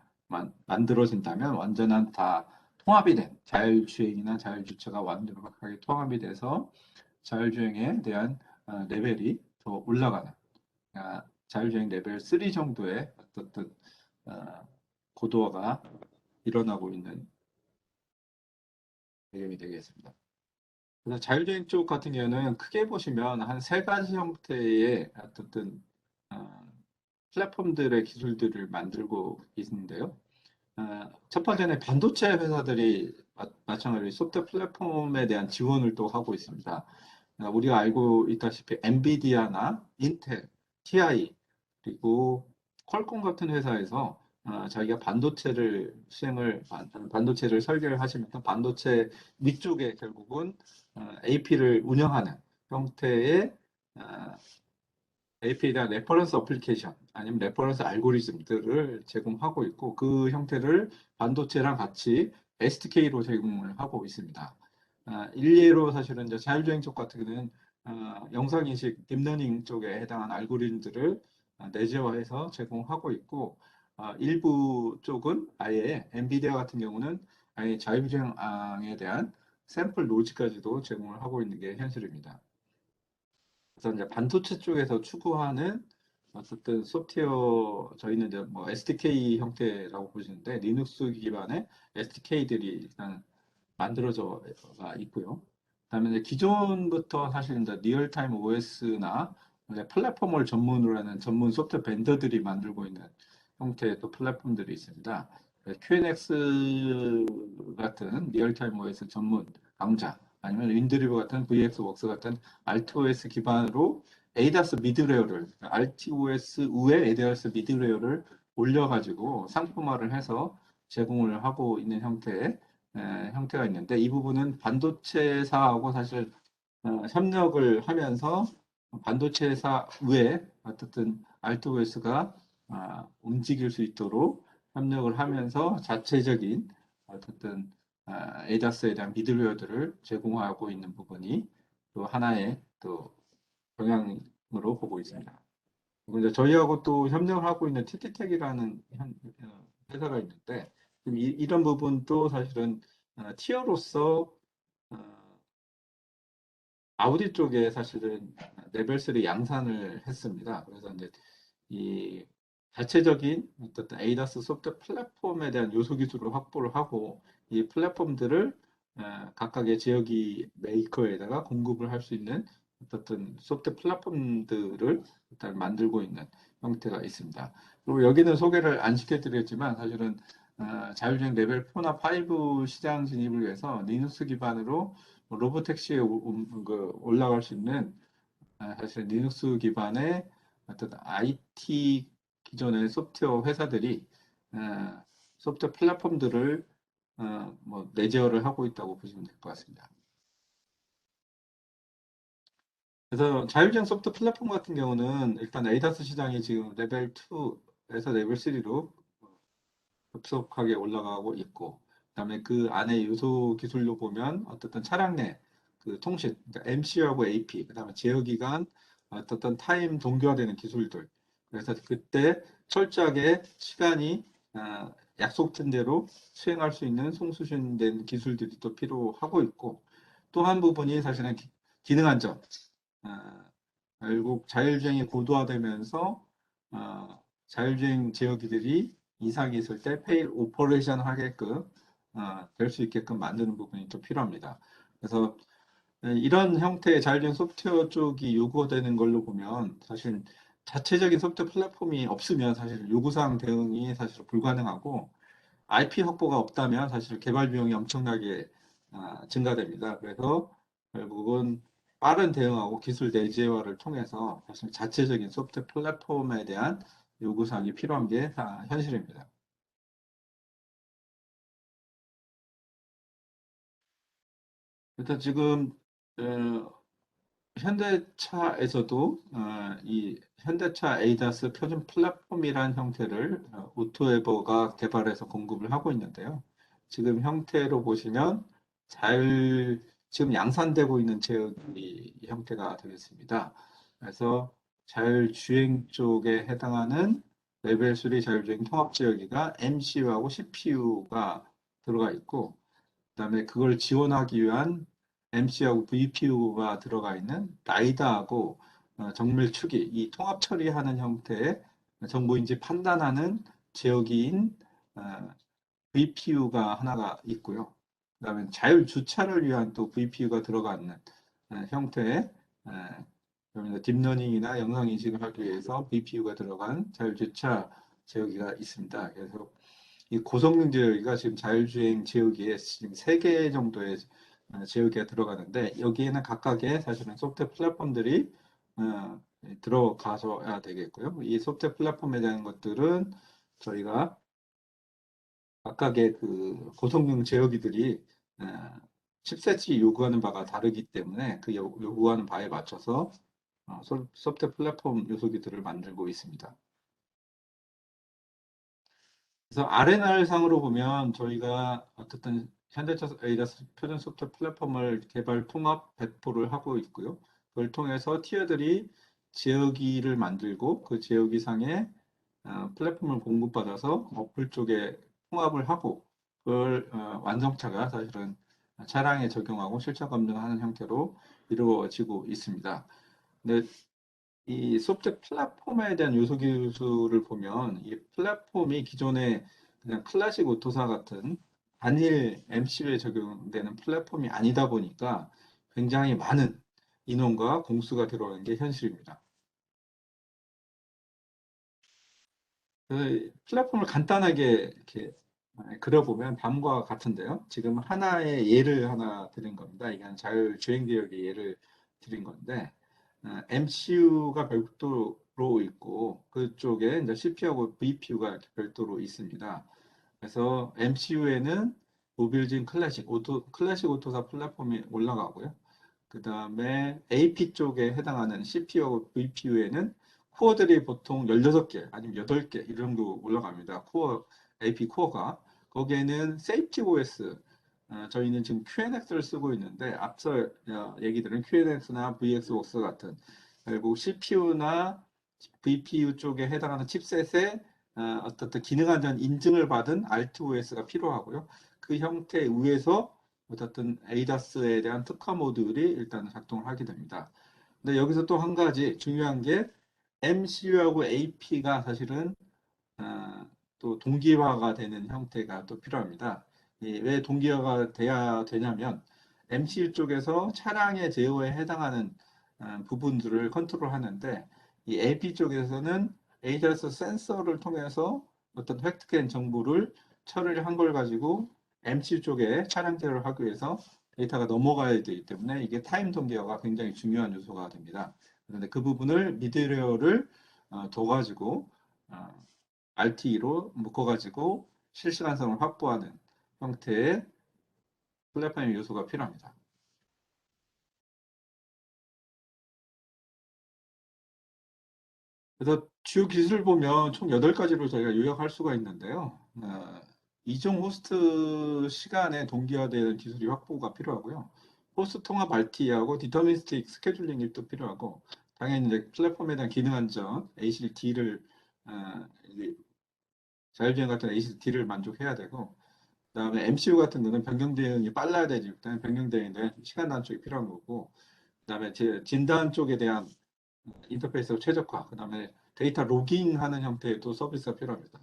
만들어진다면 완전한 다 통합이 된 자율주행이나 자율주차가 완벽하게 통합이 돼서 자율주행에 대한 레벨이 더 올라가는 자율주행 레벨 3 정도의 어떤 어, 고도화가 일어나고 있는 배경이 되겠습니다. 그래서 자율주행 쪽 같은 경우는 크게 보시면 한 세 가지 형태의 어떤 어, 플랫폼들의 기술들을 만들고 있는데요. 첫 번째는 반도체 회사들이 마찬가지로 소프트 플랫폼에 대한 지원을 또 하고 있습니다. 우리가 알고 있다시피 엔비디아나 인텔, TI 그리고 퀄콤 같은 회사에서 자기가 반도체를 설계를 하시면서 반도체 위쪽에 결국은 AP를 운영하는 형태의 AP에 대한 레퍼런스 어플리케이션 아니면 레퍼런스 알고리즘들을 제공하고 있고 그 형태를 반도체랑 같이 SDK로 제공을 하고 있습니다. 일례로 사실은 이제 자율주행 쪽 같은 경우는 영상인식 딥러닝 쪽에 해당한 알고리즘들을 내재화해서 제공하고 있고 일부 쪽은 아예 엔비디아 같은 경우는 아예 자율주행에 대한 샘플 노지까지도 제공을 하고 있는 게 현실입니다. 그래서 이제 반도체 쪽에서 추구하는 어쨌든 소프트웨어 저희는 이제 뭐 SDK 형태라고 보시는데 리눅스 기반의 SDK들이 일단 만들어져 있고요. 그다음에 이제 기존부터 사실 이제 리얼타임 OS나 플랫폼을 전문으로 하는 전문 소프트웨어 벤더들이 만들고 있는 형태의 또 플랫폼들이 있습니다. QNX 같은 리얼타임 OS 전문 강좌 아니면 윈드리버 같은 VxWorks 같은 RTOS 기반으로 ADAS 미드웨어를 RTOS 우에 ADAS 미드웨어를 올려가지고 상품화를 해서 제공을 하고 있는 형태가 있는데 이 부분은 반도체사하고 사실 협력을 하면서 반도체사 외에 어쨌든 RTOS가 움직일 수 있도록 협력을 하면서 자체적인 어쨌든 ADAS에 대한 미들웨어들을 제공하고 있는 부분이 또 하나의 또 경향으로 보고 있습니다. 그리고 이제 저희하고 또 협력을 하고 있는 TT텍이라는 회사가 있는데 이런 부분도 사실은 티어로서 아우디 쪽에 사실은 레벨 3 양산을 했습니다. 그래서 이제 이 자체적인 어떤 ADAS 소프트 플랫폼에 대한 요소 기술을 확보를 하고 이 플랫폼들을 각각의 지역이 메이커에다가 공급을 할 수 있는 어떤 소프트 플랫폼들을 일단 만들고 있는 형태가 있습니다. 그리고 여기는 소개를 안 시켜드렸지만 사실은 자율주행 레벨 4나 5 시장 진입을 위해서 리눅스 기반으로 로보택시에 올라갈 수 있는 사실 리눅스 기반의 어떤 IT 기존의 소프트웨어 회사들이 어, 소프트웨어 플랫폼들을 뭐 내재화를 하고 있다고 보시면 될 것 같습니다. 그래서 자율주행 소프트 플랫폼 같은 경우는 일단 ADAS 시장이 지금 레벨 2에서 레벨 3로 급속하게 올라가고 있고, 그다음에 그 안에 요소 기술로 보면 어떻든 차량 내 그 통신, 그러니까 MC하고 AP, 그다음에 제어기간, 어떻든 타임 동기화되는 기술들. 그래서 그때 철저하게 시간이 약속된 대로 수행할 수 있는 송수신된 기술들이 또 필요하고 있고, 또 한 부분이 사실은 기능 안전. 어, 결국 자율주행이 고도화되면서 자율주행 제어기들이 이상이 있을 때 페일 오퍼레이션 하게끔 될 수 있게끔 만드는 부분이 또 필요합니다. 그래서 이런 형태의 자율주행 소프트웨어 쪽이 요구되는 걸로 보면 사실 자체적인 소프트웨어 플랫폼이 없으면 사실 요구사항 대응이 사실 불가능하고 IP 확보가 없다면 사실 개발 비용이 엄청나게 증가됩니다. 그래서 결국은 빠른 대응하고 기술 내재화를 통해서 사실 자체적인 소프트웨어 플랫폼에 대한 요구사항이 필요한 게 현실입니다. 일단 지금 어, 현대차에서도 이 현대차 에이다스 표준 플랫폼이라는 형태를 오토에버가 개발해서 공급을 하고 있는데요. 지금 형태로 보시면 지금 양산되고 있는 제어기 형태가 되겠습니다. 그래서 자율주행 쪽에 해당하는 레벨 3 자율주행 통합 제어기가 MCU하고 CPU가 들어가 있고, 그다음에 그걸 지원하기 위한 MC하고 VPU가 들어가 있는 라이다하고 정밀 추기, 이 통합 처리하는 형태의 정보인지 판단하는 제어기인 VPU가 하나가 있고요. 그다음에 자율 주차를 위한 또 VPU가 들어가 있는 형태의 딥러닝이나 영상 인식을 하기 위해서 VPU가 들어간 자율 주차 제어기가 있습니다. 그래서 이 고성능 제어기가 지금 자율주행 제어기에 지금 3개 정도의 제어기가 들어가는데, 여기에는 각각의 사실은 소프트웨어 플랫폼들이 어, 들어가서야 되겠고요. 이 소프트웨어 플랫폼에 대한 것들은 저희가 각각의 그 고성능 제어기들이 어, 칩셋이 요구하는 바가 다르기 때문에 그 요구하는 바에 맞춰서 소프트웨어 플랫폼 요소기들을 만들고 있습니다. 그래서 R&R 상으로 보면 저희가 어쨌든 현대차 에이다스 표준 소프트웨어 플랫폼을 개발 통합 배포를 하고 있고요. 그걸 통해서 티어들이 제어기를 만들고 그 제어기 상에 플랫폼을 공급받아서 어플 쪽에 통합을 하고 그걸 완성차가 사실은 차량에 적용하고 실차 검증하는 형태로 이루어지고 있습니다. 근데 이 소프트 플랫폼에 대한 요소 기술을 보면 이 플랫폼이 기존의 그냥 클래식 오토사 같은 단일 MCU에 적용되는 플랫폼이 아니다 보니까 굉장히 많은 인원과 공수가 들어가는 게 현실입니다. 그 플랫폼을 간단하게 이렇게 그려보면 다음과 같은데요. 지금 하나의 예를 하나 드린 겁니다. 이건 자율주행 지역의 예를 드린 건데, MCU가 별도로 있고, 그쪽에 이제 CPU하고 VPU가 이렇게 별도로 있습니다. 그래서 MCU에는 모빌진 클래식 오토사 플랫폼이 올라가고요. 그 다음에 AP 쪽에 해당하는 CPU하고 VPU에는 코어들이 보통 16개 아니면 8개 이 정도 올라갑니다. AP 코어가. 거기에는 세이프티 OS, 저희는 지금 QNX를 쓰고 있는데 앞서 얘기들은 QNX나 VXWorks 같은 결국 CPU나 VPU 쪽에 해당하는 칩셋의 어떤 기능 안전 인증을 받은 RTOS가 필요하고요. 그 형태 위에서 어쨌든 ADAS에 대한 특화 모듈이 일단 작동을 하게 됩니다. 근데 여기서 또 한 가지 중요한 게 MCU하고 AP가 사실은 또 동기화가 되는 형태가 또 필요합니다. 왜 동기화가 돼야 되냐면 MCU 쪽에서 차량의 제어에 해당하는 부분들을 컨트롤하는데 이 AP 쪽에서는 ADAS 센서를 통해서 어떤 획득된 정보를 처리를 한 걸 가지고 MCU 쪽에 차량 제어를 하기 위해서 데이터가 넘어가야 되기 때문에 이게 타임 동기화가 굉장히 중요한 요소가 됩니다. 그런데 그 부분을 미드레어를 둬가지고 RT로 묶어가지고 실시간성을 확보하는 형태의 플랫폼 요소가 필요합니다. 그래서 주요 기술을 보면 총 8가지로 저희가 요약할 수가 있는데요. 이중 호스트 시간에 동기화되는 기술이 확보가 필요하고요. 호스트 통합 RT하고 디터미니스틱 스케줄링이 또 필요하고, 당연히 이제 플랫폼에 대한 기능 안전, ACD를, 자율주행 같은 ACD를 만족해야 되고, 그다음에 MCU 같은 거는 변경 대응이 빨라야 되기 때문에 변경 대응에 시간 단축이 필요한 거고, 그다음에 진단 쪽에 대한 인터페이스 최적화, 그다음에 데이터 로깅하는 형태의 또 서비스가 필요합니다.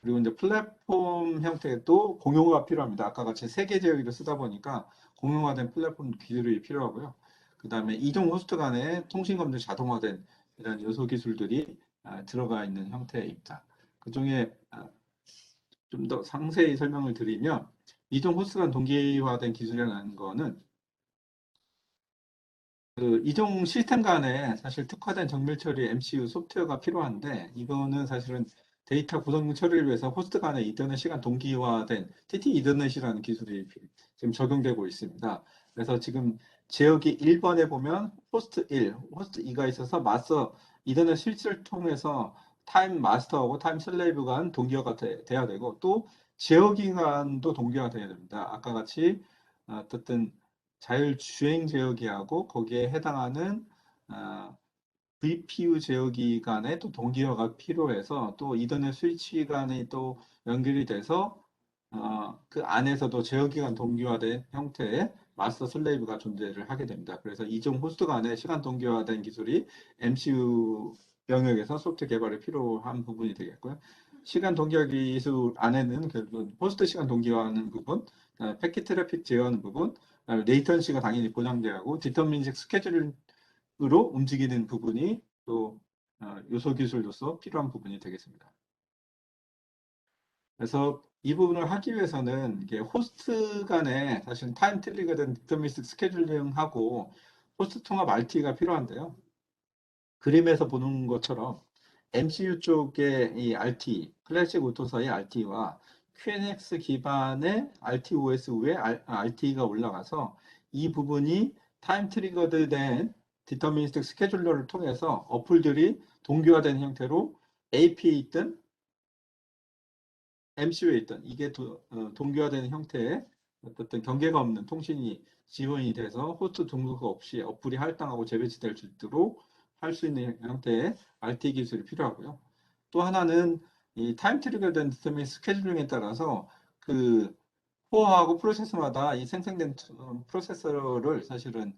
그리고 이제 플랫폼 형태도 공용화가 필요합니다. 아까 같이 세계 제어기를 쓰다 보니까 공용화된 플랫폼 기술이 필요하고요. 그다음에 이동 호스트 간의 통신 검증 자동화된 이런 요소 기술들이 들어가 있는 형태입니다. 그중에 좀 더 상세히 설명을 드리면 이동 호스트 간 동기화된 기술이라는 거는 그 이동 시스템 간에 사실 특화된 정밀 처리 MCU 소프트웨어가 필요한데, 이거는 사실은 데이터 구성 처리를 위해서 호스트 간의 이더넷 시간 동기화된 TT 이더넷이라는 기술이 지금 적용되고 있습니다. 그래서 지금 지역이 1번에 보면 호스트 1, 호스트 2가 있어서 맞서 이더넷 스위치를 통해서 타임 마스터하고 타임 슬레이브 간 동기화가 돼야 되고, 또 지역이 간도 동기화가 돼야 됩니다. 아까 같이 어쨌든 자율주행 제어기하고 거기에 해당하는 어, VPU 제어기 간에 또 동기화가 필요해서, 또 이더넷 스위치 간에 또 연결이 돼서 그 안에서도 제어기 간 동기화된 형태의 마스터 슬레이브가 존재를 하게 됩니다. 그래서 이중 호스트 간의 시간 동기화된 기술이 MCU 영역에서 소프트 개발에 필요한 부분이 되겠고요. 시간 동기화 기술 안에는 결국 호스트 시간 동기화하는 부분, 패킷 트래픽 제어하는 부분, 레이턴시가 당연히 보장돼야 하고, 디터미니스틱 스케줄으로 움직이는 부분이 또 요소 기술로서 필요한 부분이 되겠습니다. 그래서 이 부분을 하기 위해서는 이게 호스트 간에 사실 타임 트리거든 디터미니스틱 스케줄링하고 호스트 통합 RT가 필요한데요. 그림에서 보는 것처럼 MCU 쪽의 이 RT, 클래식 오토사의 RT와 QNX 기반의 RTOS 위에 RT가 올라가서 이 부분이 타임 트리거드 된 디터미니스틱 스케줄러를 통해서 어플들이 동기화된 형태로 AP에 있든 MCU에 있든 이게 동기화되는 형태의 어떤 경계가 없는 통신이 지원이 돼서 호스트 등록 없이 어플이 할당하고 재배치될 수 있도록 할 수 있는 형태의 RT 기술이 필요하고요. 또 하나는 이 타임 트리거된 디터민 스케줄링에 따라서 그 코어하고 프로세서마다 이 생성된 프로세서를 사실은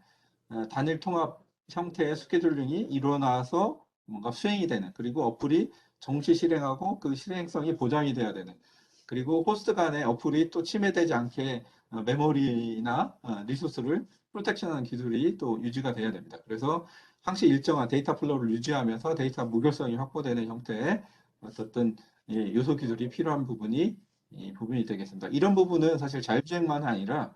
단일 통합 형태의 스케줄링이 일어나서 뭔가 수행이 되는, 그리고 어플이 정시 실행하고 그 실행성이 보장이 돼야 되는, 그리고 호스트 간에 어플이 또 침해되지 않게 메모리나 리소스를 프로텍션하는 기술이 또 유지가 돼야 됩니다. 그래서 항시 일정한 데이터 플로우를 유지하면서 데이터 무결성이 확보되는 형태의 어떤 요소 기술이 필요한 부분이 이 부분이 되겠습니다. 이런 부분은 사실 자율주행만 아니라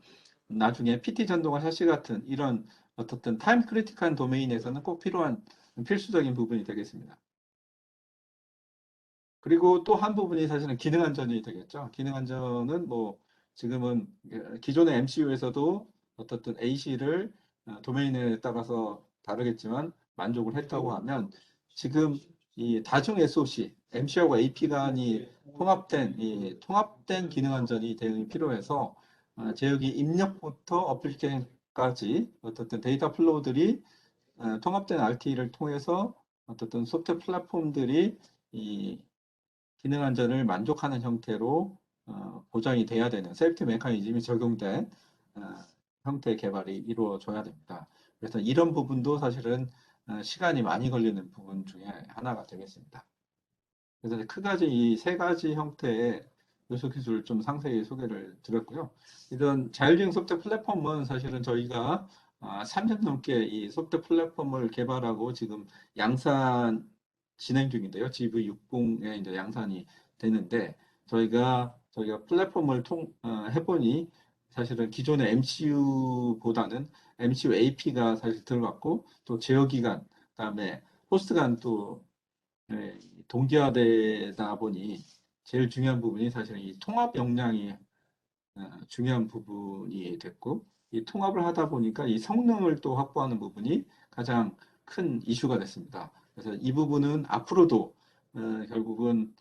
나중에 PT 전동화 샤시 같은 이런 어떻든 타임 크리티컬한 도메인에서는 꼭 필요한 필수적인 부분이 되겠습니다. 그리고 또 한 부분이 사실은 기능 안전이 되겠죠. 기능 안전은 뭐 지금은 기존의 MCU에서도 어떻든 AC를 도메인에 따라서 다르겠지만 만족을 했다고 하면, 지금 이 다중 SoC, MCU하고 AP 간이 통합된 기능 안전이 대응이 필요해서 제어기 입력부터 어플리케이션까지 어떻든 데이터 플로우들이 통합된 RT를 통해서 어떻든 소프트 플랫폼들이 이 기능 안전을 만족하는 형태로 보장이 돼야 되는 세이프티 메커니즘이 적용된 어, 형태의 개발이 이루어져야 됩니다. 그래서 이런 부분도 사실은 시간이 많이 걸리는 부분 중에 하나가 되겠습니다. 그래서 크가지 이 세 가지 형태의 요소 기술을 좀 상세히 소개를 드렸고요. 이런 자율주행 소프트 플랫폼은 사실은 저희가 3년 넘게 이 소프트 플랫폼을 개발하고 지금 양산 진행 중인데요. GV60에 이제 양산이 되는데, 저희가 플랫폼을 해보니 사실은 기존의 MCU보다는 MCU AP가 사실 들어갔고 또 제어 기간, 그다음에 호스트 간 또 동기화되다 보니 제일 중요한 부분이 사실은 이 통합 역량이 중요한 부분이 됐고 이 통합을 하다 보니까 이 성능을 또 확보하는 부분이 가장 큰 이슈가 됐습니다. 그래서 이 부분은 앞으로도 결국은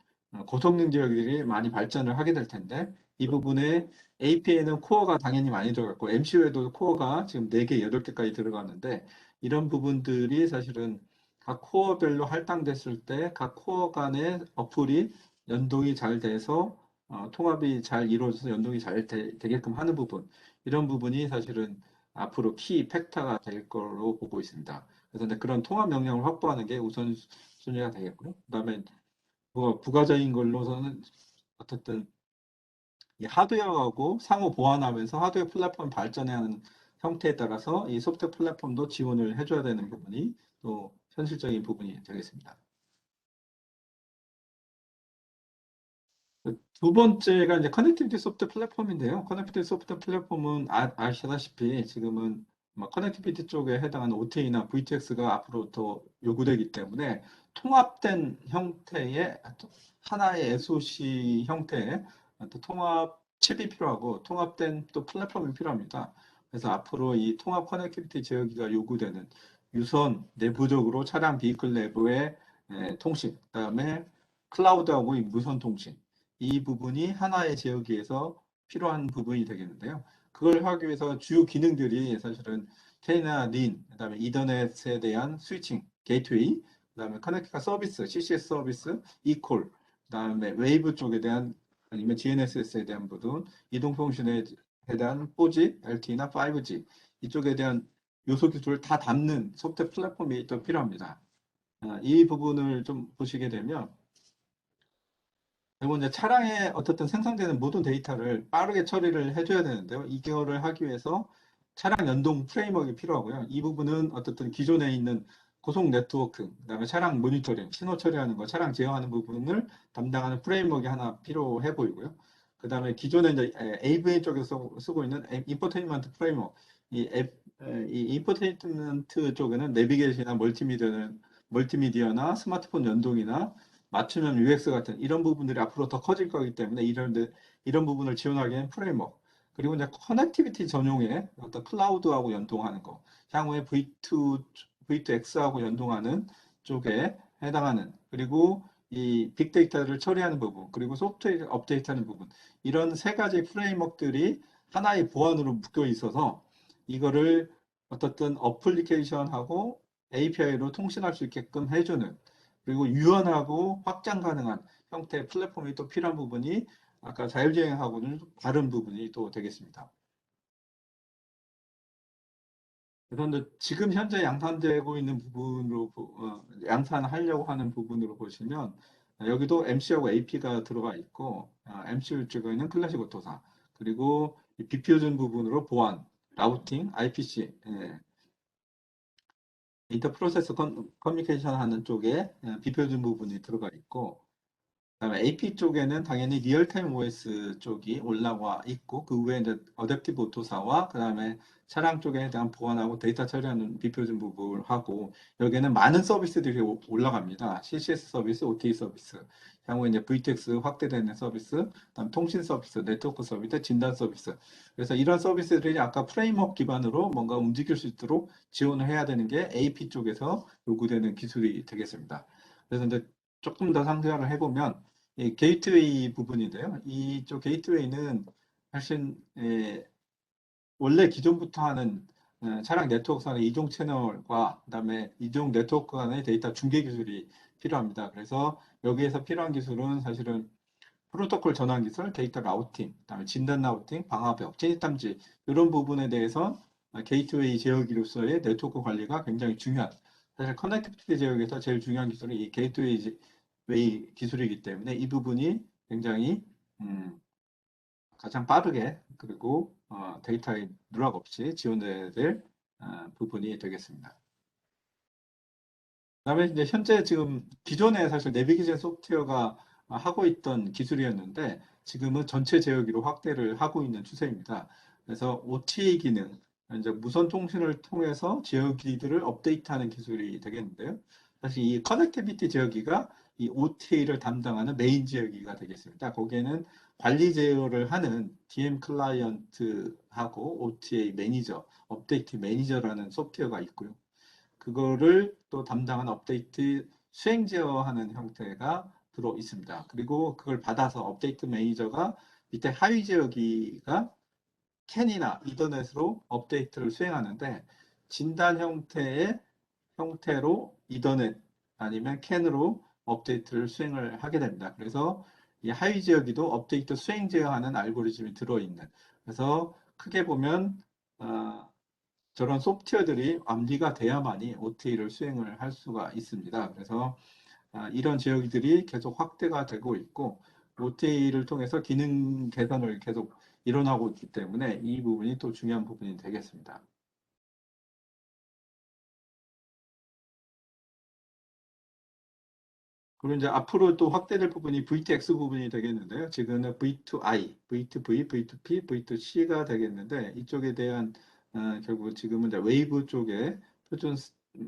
고성능 지역들이 많이 발전을 하게 될 텐데 이 부분에 AP에는 코어가 당연히 많이 들어갔고 MCU에도 코어가 지금 4개, 8개까지 들어가는데 이런 부분들이 사실은 각 코어별로 할당됐을 때 각 코어 간의 어플이 연동이 잘 돼서 통합이 잘 이루어져서 연동이 잘 되게끔 하는 부분, 이런 부분이 사실은 앞으로 키 팩터가 될 걸로 보고 있습니다. 그래서 이제 그런 통합 역량을 확보하는 게 우선순위가 되겠고요. 그다음에 부가적인 걸로서는 어쨌든 이 하드웨어하고 상호 보완하면서 하드웨어 플랫폼 발전해야 하는 형태에 따라서 이 소프트웨어 플랫폼도 지원을 해줘야 되는 부분이 또 현실적인 부분이 되겠습니다. 두 번째가 이제 커넥티비티 소프트 플랫폼인데요. 커넥티비티 소프트 플랫폼은 아시다시피 지금은 커넥티비티 쪽에 해당하는 OTA나 VTX가 앞으로 더 요구되기 때문에 통합된 형태의 하나의 SoC 형태의 또 통합 칩이 필요하고 통합된 또 플랫폼이 필요합니다. 그래서 앞으로 이 통합 커넥티비티 제어기가 요구되는 유선 내부적으로 차량 비클 내부의 통신, 그다음에 클라우드하고 이 무선 통신 이 부분이 하나의 지역에서 필요한 부분이 되겠는데요. 그걸 하기 위해서 주요 기능들이 사실은 케이나 린, 그다음에 이더넷에 대한 스위칭, 게이트웨이, 그다음에 커넥티카 서비스, CCS 서비스, 이콜, 그다음에 웨이브 쪽에 대한 아니면 GNSS에 대한 부분, 이동통신에 대한 4G, LTE나 5G 이쪽에 대한 요소 기술을 다 담는 소프트웨어 플랫폼이 또 필요합니다. 이 부분을 좀 보시게 되면 그리고 이제 차량에 어떻든 생성되는 모든 데이터를 빠르게 처리를 해줘야 되는데요. 이거를 하기 위해서 차량 연동 프레임워크가 필요하고요. 이 부분은 어떻든 기존에 있는 고속 네트워크, 그다음에 차량 모니터링, 신호 처리하는 거, 차량 제어하는 부분을 담당하는 프레임워크가 하나 필요해 보이고요. 그다음에 기존에 이제 AVA 쪽에서 쓰고 있는 인포테인먼트 프레임워크, 이 인포테인먼트 쪽에는 내비게이션이나 멀티미디어나 스마트폰 연동이나 맞춤형 UX 같은 이런 부분들이 앞으로 더 커질 거기 때문에 이런 부분을 지원하기에는 프레임워크 그리고 이제 커넥티비티 전용의 어떤 클라우드하고 연동하는 거 향후에 V2X하고 연동하는 쪽에 해당하는 그리고 이 빅데이터를 처리하는 부분 그리고 소프트웨어 업데이트하는 부분 이런 세 가지 프레임워크들이 하나의 보안으로 묶여 있어서 이거를 어떻든 어플리케이션하고 API로 통신할 수 있게끔 해주는 그리고 유연하고 확장 가능한 형태의 플랫폼이 또 필요한 부분이 아까 자율주행하고는 다른 부분이 또 되겠습니다. 그런데 지금 현재 양산되고 있는 부분으로 양산하려고 하는 부분으로 보시면 여기도 MC하고 AP가 들어가 있고 MCU 쪽에는 클래식 오토사 그리고 비표준 부분으로 보안, 라우팅, IPC, 인터 프로세스 커뮤니케이션 하는 쪽에 비표준 부분이 들어가 있고 그다음에 AP 쪽에는 당연히 리얼타임 OS 쪽이 올라와 있고 그 외에 이제 어댑티브 오토사와 그다음에 차량 쪽에 대한 보안하고 데이터 처리하는 비표준 부분을 하고 여기에는 많은 서비스들이 올라갑니다. CCS 서비스, OTA 서비스, 향후에 이제 VTX 확대되는 서비스, 그다음 통신 서비스, 네트워크 서비스, 진단 서비스. 그래서 이런 서비스들이 아까 프레임워크 기반으로 뭔가 움직일 수 있도록 지원을 해야 되는 게 AP 쪽에서 요구되는 기술이 되겠습니다. 그래서 이제 조금 더 상세하게 해보면 이 게이트웨이 부분인데요. 이쪽 게이트웨이는 사실 원래 기존부터 하는 차량 네트워크 간의 이동 채널과 그다음에 이동 네트워크 간의 데이터 중계 기술이 필요합니다. 그래서 여기에서 필요한 기술은 사실은 프로토콜 전환 기술, 데이터 라우팅, 그다음에 진단 라우팅, 방화벽, 진입 탐지 이런 부분에 대해서 게이트웨이 제어기로서의 네트워크 관리가 굉장히 중요한 사실 커넥티비티 제어에서 제일 중요한 기술이 이 게이트웨이 기술이기 때문에 이 부분이 굉장히 가장 빠르게 그리고 데이터의 누락 없이 지원돼야 될 부분이 되겠습니다. 그다음에 이제 현재 지금 기존에 사실 내비게이션 소프트웨어가 하고 있던 기술이었는데 지금은 전체 제어기로 확대를 하고 있는 추세입니다. 그래서 OTA 기능, 이제 무선 통신을 통해서 제어기들을 업데이트하는 기술이 되겠는데요. 사실 이 커넥티비티 제어기가 이 OTA를 담당하는 메인 제어기가 되겠습니다. 거기에는 관리 제어를 하는 DM 클라이언트하고 OTA 매니저, 업데이트 매니저라는 소프트웨어가 있고요. 그거를 또 담당하는 업데이트 수행 제어하는 형태가 들어 있습니다. 그리고 그걸 받아서 업데이트 매니저가 밑에 하위 제어기가 캔이나 이더넷으로 업데이트를 수행하는데 진단 형태로 이더넷 아니면 캔으로 업데이트를 수행을 하게 됩니다. 그래서 이 하위 지역에도 업데이트 수행 제어하는 알고리즘이 들어있는. 그래서 크게 보면 저런 소프트웨어들이 암리가 돼야만이 OTA를 수행을 할 수가 있습니다. 그래서 이런 지역들이 계속 확대가 되고 있고 OTA를 통해서 기능 개선을 계속 일어나고 있기 때문에 이 부분이 또 중요한 부분이 되겠습니다. 그리고 이제 앞으로 또 확대될 부분이 VTX 부분이 되겠는데요. 지금은 V2I, V2V, V2P, V2C가 되겠는데 이쪽에 대한 결국 지금은 이제 웨이브 쪽에 표준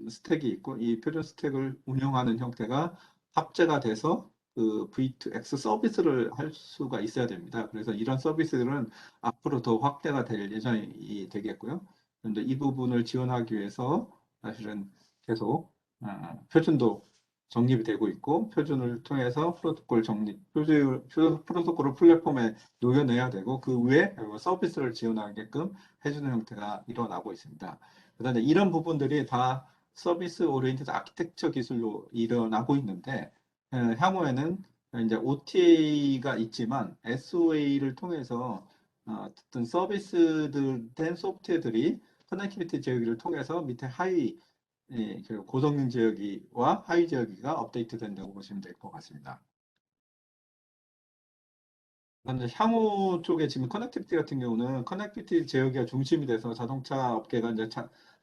스택이 있고 이 표준 스택을 운영하는 형태가 합재가 돼서 그 V2X 서비스를 할 수가 있어야 됩니다. 그래서 이런 서비스들은 앞으로 더 확대가 될 예정이 되겠고요. 그런데 이 부분을 지원하기 위해서 사실은 계속 표준도 정립이 되고 있고 표준을 통해서 프로토콜 정립, 프로토콜을 플랫폼에 녹여내야 되고 그 위에 서비스를 지원하게끔 해주는 형태가 일어나고 있습니다. 그다음에 이런 부분들이 다 서비스 오리엔티드 아키텍처 기술로 일어나고 있는데 향후에는 이제 OTA가 있지만 SOA를 통해서 어떤 서비스들 된 소프트웨어들이 커넥티비티 제어기를 통해서 밑에 하위 그 고성능 지역이와 하위 지역이가 업데이트 된다고 보시면 될 것 같습니다. 그런데 향후 쪽에 지금 커넥티비티 같은 경우는 커넥티비티 제어기가 중심이 돼서 자동차 업계가 이제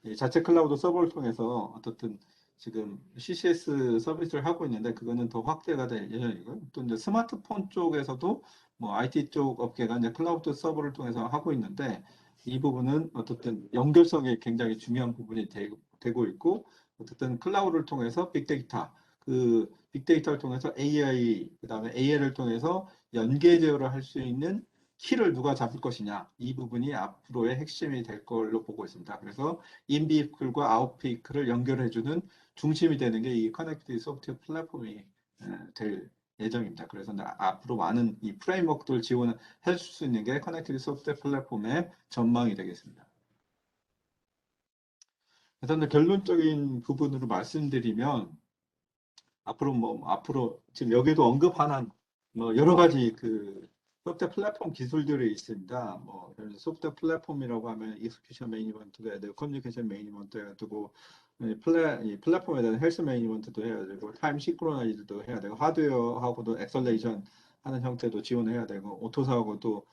이 자체 클라우드 서버를 통해서 어떻든 지금 CCS 서비스를 하고 있는데 그거는 더 확대가 될 예정이고요. 또 이제 스마트폰 쪽에서도 뭐 IT 쪽 업계가 이제 클라우드 서버를 통해서 하고 있는데 이 부분은 어떻든 연결성이 굉장히 중요한 부분이 되고 있고 어쨌든 클라우드를 통해서 빅데이터 그 빅데이터를 통해서 AI 그다음에 AI를 통해서 연계 제어를 할 수 있는 키를 누가 잡을 것이냐 이 부분이 앞으로의 핵심이 될 걸로 보고 있습니다. 그래서 인비이클과 아웃비이클을 연결해주는 중심이 되는 게 이 커넥티드 소프트웨어 플랫폼이 될 예정입니다. 그래서 앞으로 많은 이 프레임워크를 지원해 줄 수 있는 게 커넥티드 소프트웨어 플랫폼의 전망이 되겠습니다. 그래서 결론적인 부분으로 말씀드리면 앞으로 지금 여기도 언급하는 뭐 여러 가지 그 소프트웨어 플랫폼 기술들이 있습니다. 뭐 소프트웨어 플랫폼이라고 하면 익스큐션 매니지먼트도 해야 되고 커뮤니케이션 매니지먼트 해야 되고 이 플랫폼에 대한 헬스 매니지먼트도 해야 되고 타임 시크로나이즈도 해야 되고 하드웨어하고도 엑셀레이션 하는 형태도 지원해야 되고 오토사하고도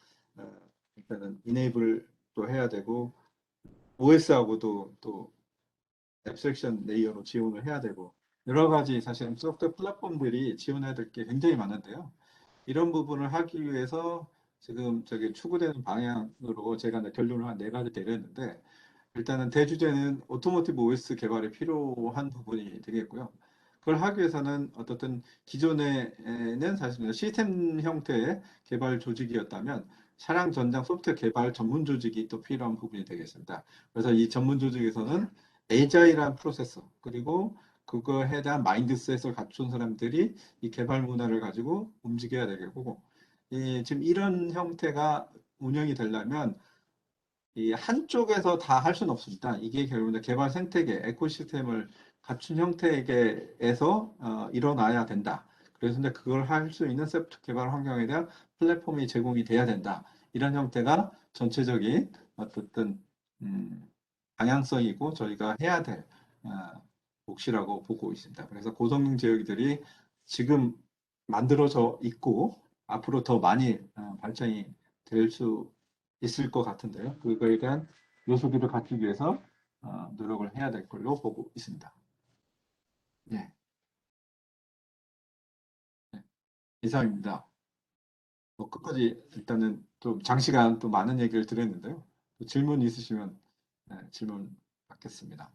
일단은 이네이블도 해야 되고 OS하고도 또 앱스트랙션 레이어로 지원을 해야 되고 여러 가지 사실 소프트웨어 플랫폼들이 지원해야 될 게 굉장히 많은데요. 이런 부분을 하기 위해서 지금 저기 추구되는 방향으로 제가 이제 결론을 한 네 가지 내렸는데 일단은 대주제는 오토모티브 OS 개발이 필요한 부분이 되겠고요. 그걸 하기 위해서는 어떻든 기존에는 사실 시스템 형태의 개발 조직이었다면 차량 전장 소프트웨어 개발 전문 조직이 또 필요한 부분이 되겠습니다. 그래서 이 전문 조직에서는 에자일한 프로세서 그리고 그거에 대한 마인드셋을 갖춘 사람들이 이 개발 문화를 가지고 움직여야 되겠고 지금 이런 형태가 운영이 되려면 이 한쪽에서 다 할 수는 없습니다. 이게 결국은 개발 생태계, 에코시스템을 갖춘 형태에서 일어나야 된다. 그래서 이제 그걸 할 수 있는 소프트 개발 환경에 대한 플랫폼이 제공이 돼야 된다. 이런 형태가 전체적인 어떤 방향성이고 저희가 해야 될 몫이라고 보고 있습니다. 그래서 고성능 제어기들이 지금 만들어져 있고 앞으로 더 많이 발전이 될 수 있을 것 같은데요. 그거에 대한 요소들을 갖추기 위해서 노력을 해야 될 걸로 보고 있습니다. 예, 네, 이상입니다. 뭐 끝까지 일단은 좀 장시간 또 많은 얘기를 드렸는데요. 질문 있으시면 질문 받겠습니다.